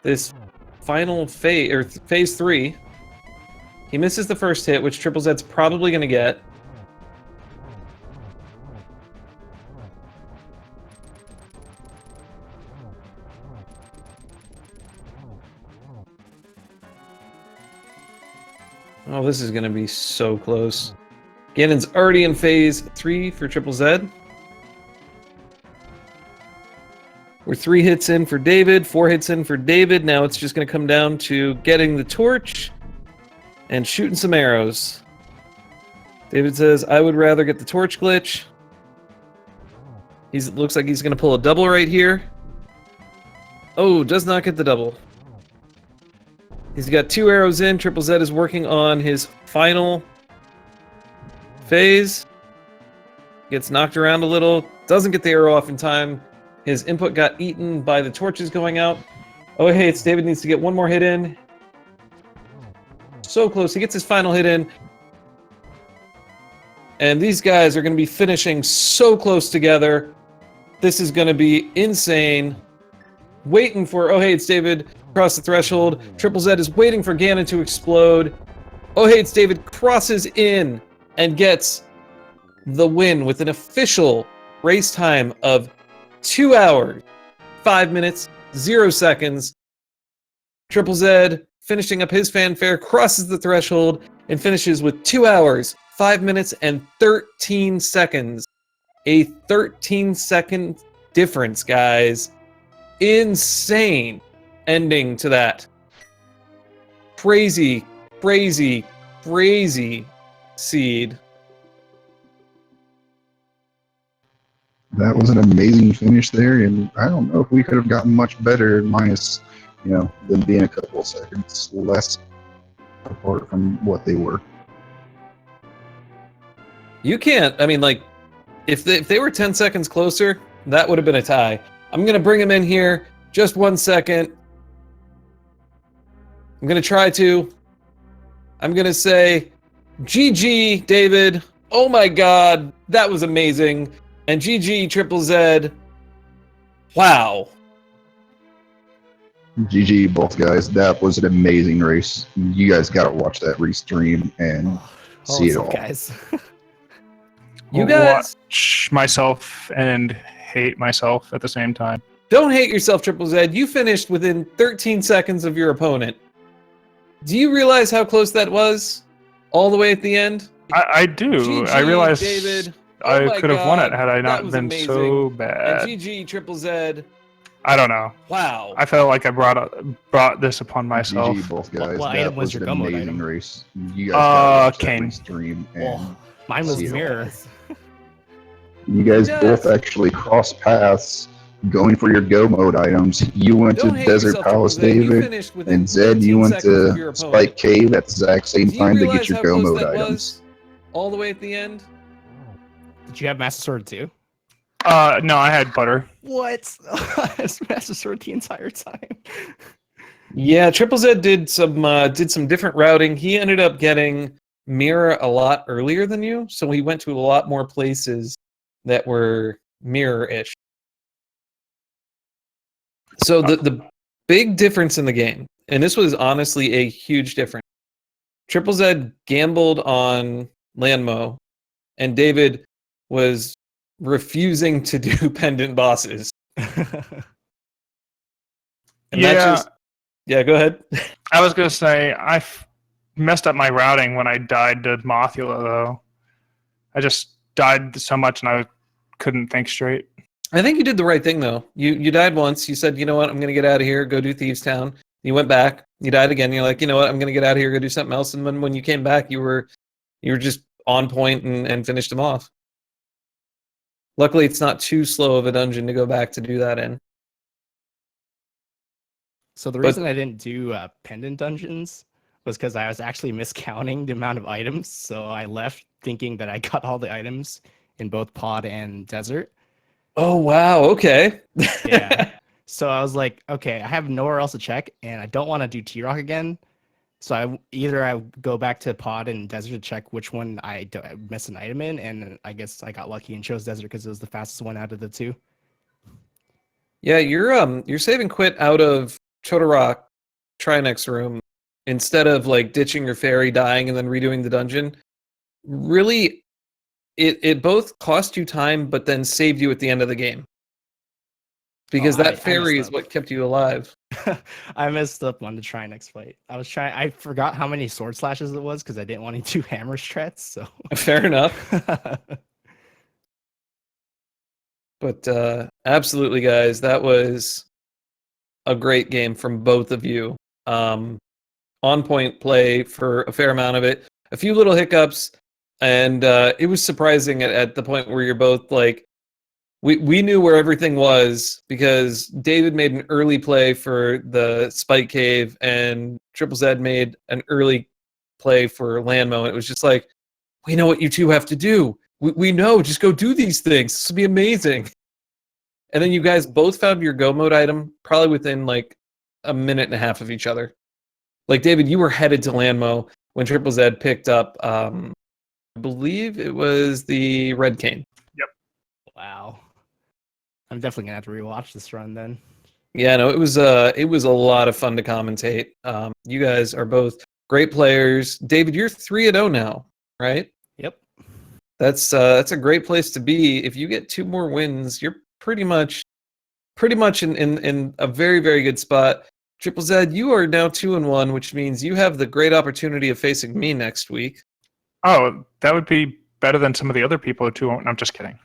this final phase, or phase 3. He misses the first hit, which TripleZed's probably gonna get. Oh, this is going to be so close. Ganon's already in phase 3 for TripleZed. We're 3 hits in for David, 4 hits in for David. Now it's just going to come down to getting the torch and shooting some arrows. David says, I would rather get the torch glitch. Looks like he's going to pull a double right here. Oh, does not get the double. He's got 2 arrows in. TripleZed is working on his final phase. Gets knocked around a little. Doesn't get the arrow off in time. His input got eaten by the torches going out. OhHeyItsDavid needs to get one more hit in. So close. He gets his final hit in. And these guys are going to be finishing so close together. This is going to be insane. Waiting for OhHeyItsDavid across the threshold. TripleZed is waiting for Ganon to explode. OhHeyItsDavid crosses in and gets the win with an official race time of 2 hours, 5 minutes, 0 seconds. TripleZed finishing up his fanfare, crosses the threshold, and finishes with 2 hours, 5 minutes, and 13 seconds. A 13-second difference, guys. Insane ending to that. Crazy, crazy, crazy seed. That was an amazing finish there, and I don't know if we could have gotten much better, minus, them being a couple of seconds less apart from what they were. You can't. I mean, like, if they were 10 seconds closer, that would have been a tie. I'm gonna bring him in here. Just 1 second. I'm gonna try to. I'm gonna say, GG, David. Oh my God, that was amazing. And GG, TripleZed. Wow. GG, both guys. That was an amazing race. You guys got to watch that restream and see it Awesome, all. guys. You guys watch myself and hate myself at the same time. don't hate yourself, TripleZed. You finished within 13 seconds of your opponent. Do you realize how close that was? All the way at the end? I do. GG, I realized David. I my could have won it God, had I that not was been amazing. so bad. And GG, TripleZed. I don't know. Wow. I felt like I brought this upon myself. GG, both guys. What that item was was your an go mode amazing item? race. You guys got to watch that Kane. restream and Well, mine was see it all. mirror. You guys Yes. both actually crossed paths going for your go mode items. You went Don't to hate Desert yourself, Palace, TripleZed. You David, finished within and Zed, you 13 went seconds of your to opponent. Spike Cave at the exact same Do you time to realize get your how go close mode that items. was? All the way at the end? Did you have Master Sword too? No, I had butter. What? I was Master Sword the entire time. Yeah, TripleZed did some different routing. He ended up getting mirror a lot earlier than you, so he went to a lot more places that were mirror-ish. So the big difference in the game, and this was honestly a huge difference. TripleZed gambled on Landmo, and David was refusing to do pendant bosses. And Yeah. Yeah, go ahead. I was gonna say messed up my routing when I died to Mothula though. I just died so much and I couldn't think straight. I think you did the right thing though. You died once. You said, you know what, I'm gonna get out of here, go do Thieves Town. You went back. You died again. You're like, you know what, I'm gonna get out of here, go do something else. And then when you came back, you were just on point and finished him off. Luckily, it's not too slow of a dungeon to go back to do that in. So the reason I didn't do pendant dungeons was because I was actually miscounting the amount of items. So I left thinking that I got all the items in both pod and desert. Oh wow, okay. Yeah. So I was like, okay, I have nowhere else to check, and I don't want to do T-Rock again. So I go back to pod and desert to check which one I missed an item in, and I guess I got lucky and chose desert because it was the fastest one out of the two. Yeah, you're saving quit out of Chodorok Trinex room instead of like ditching your fairy, dying, and then redoing the dungeon. Really, it both cost you time, but then saved you at the end of the game. Because that fairy is what kept you alive. I messed up on the Trinex fight. I forgot how many sword slashes it was because I didn't want to do hammer strats. So Fair enough. But absolutely, guys, that was a great game from both of you. On point play for a fair amount of it. A few little hiccups, and it was surprising at the point where you're both like, we knew where everything was because David made an early play for the Spike Cave, and TripleZed made an early play for Landmo. It was just like, we know what you two have to do. We know, just go do these things. This will be amazing. And then you guys both found your go mode item probably within like a minute and a half of each other. Like David, you were headed to Landmo when TripleZed picked up, I believe it was the Red Cane. Yep. Wow. I'm definitely gonna have to rewatch this run then. Yeah, no, it was a lot of fun to commentate. You guys are both great players. David, you're 3-0 now, right? Yep. That's a great place to be. If you get 2 more wins, you're pretty much in a very, very good spot. TripleZed, you are now 2-1, which means you have the great opportunity of facing me next week. Oh, that would be better than some of the other people who won't. I'm just kidding.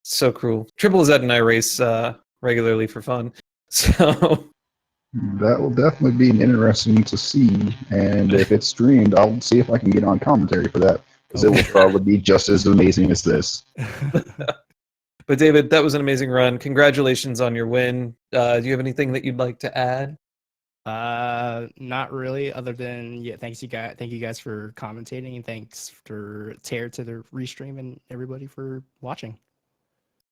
So cruel. TripleZed and I race regularly for fun. So That will definitely be interesting to see, and if it's streamed, I'll see if I can get on commentary for that. because it will probably be just as amazing as this. But David, that was an amazing run. Congratulations on your win. Do you have anything that you'd like to add? Not really, other than thank you guys for commentating, and thanks to the restream and everybody for watching.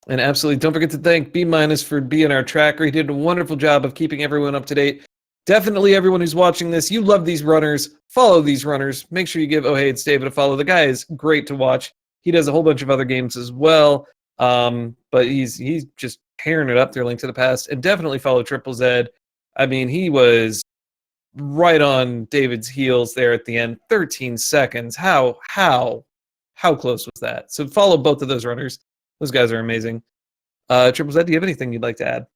And absolutely, don't forget to thank B- for being our tracker. He did a wonderful job of keeping everyone up to date. Definitely everyone who's watching this, you love these runners, follow these runners. Make sure you give OhHeyItsDavid a follow. The guy is great to watch. He does a whole bunch of other games as well. But he's just tearing it up there, Link to the Past. And definitely follow TripleZed. I mean, he was right on David's heels there at the end. 13 seconds. How close was that? So follow both of those runners. Those guys are amazing. TripleZed, do you have anything you'd like to add?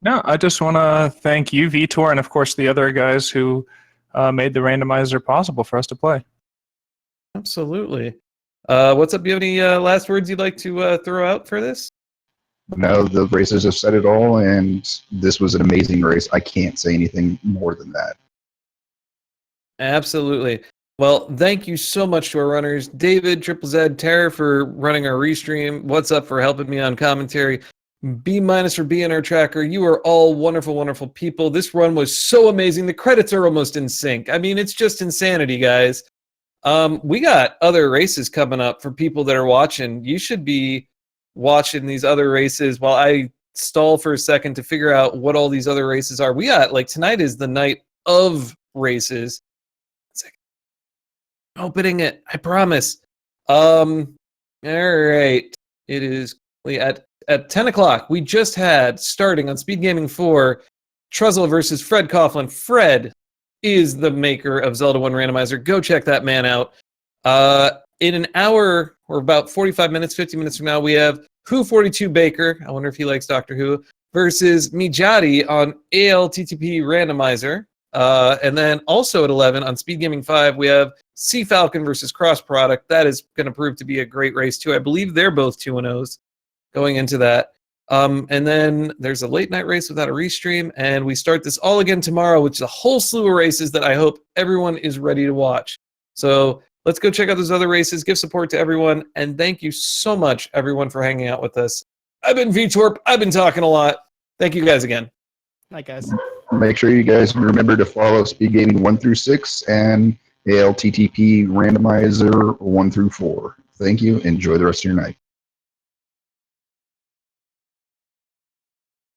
No, I just want to thank you, Vitor, and of course the other guys who made the randomizer possible for us to play. Absolutely. What's up? Do you have any last words you'd like to throw out for this? No, the racers have said it all, and this was an amazing race. I can't say anything more than that. Absolutely. Well, thank you so much to our runners, David, TripleZed, Tara for running our restream. What's up for helping me on commentary? B- for being our tracker. You are all wonderful, wonderful people. This run was so amazing. The credits are almost in sync. I mean, it's just insanity, guys. We got other races coming up for people that are watching. You should be watching these other races while I stall for a second to figure out what all these other races are. We got, like, tonight is the night of races. Opening it, I promise. All right. It is at 10 o'clock. We just had, starting on Speed Gaming 4, Truzzle versus Fred Coughlin. Fred is the maker of Zelda 1 Randomizer. Go check that man out. In an hour, or about 45 minutes, 50 minutes from now, we have Who42 Baker. I wonder if he likes Doctor Who. Versus Mijati on ALTTP Randomizer. And then also at 11 on Speed Gaming 5, we have Sea Falcon versus Cross Product. That is going to prove to be a great race, too. I believe they're both 2-0s going into that. And then there's a late night race without a restream, and we start this all again tomorrow, which is a whole slew of races that I hope everyone is ready to watch. So let's go check out those other races, give support to everyone, and thank you so much, everyone, for hanging out with us. I've been VTorp. I've been talking a lot. Thank you guys again. Night, guys. Make sure you guys remember to follow Speed Gaming 1 through 6 and ALTTP Randomizer 1 through 4. Thank you. Enjoy the rest of your night.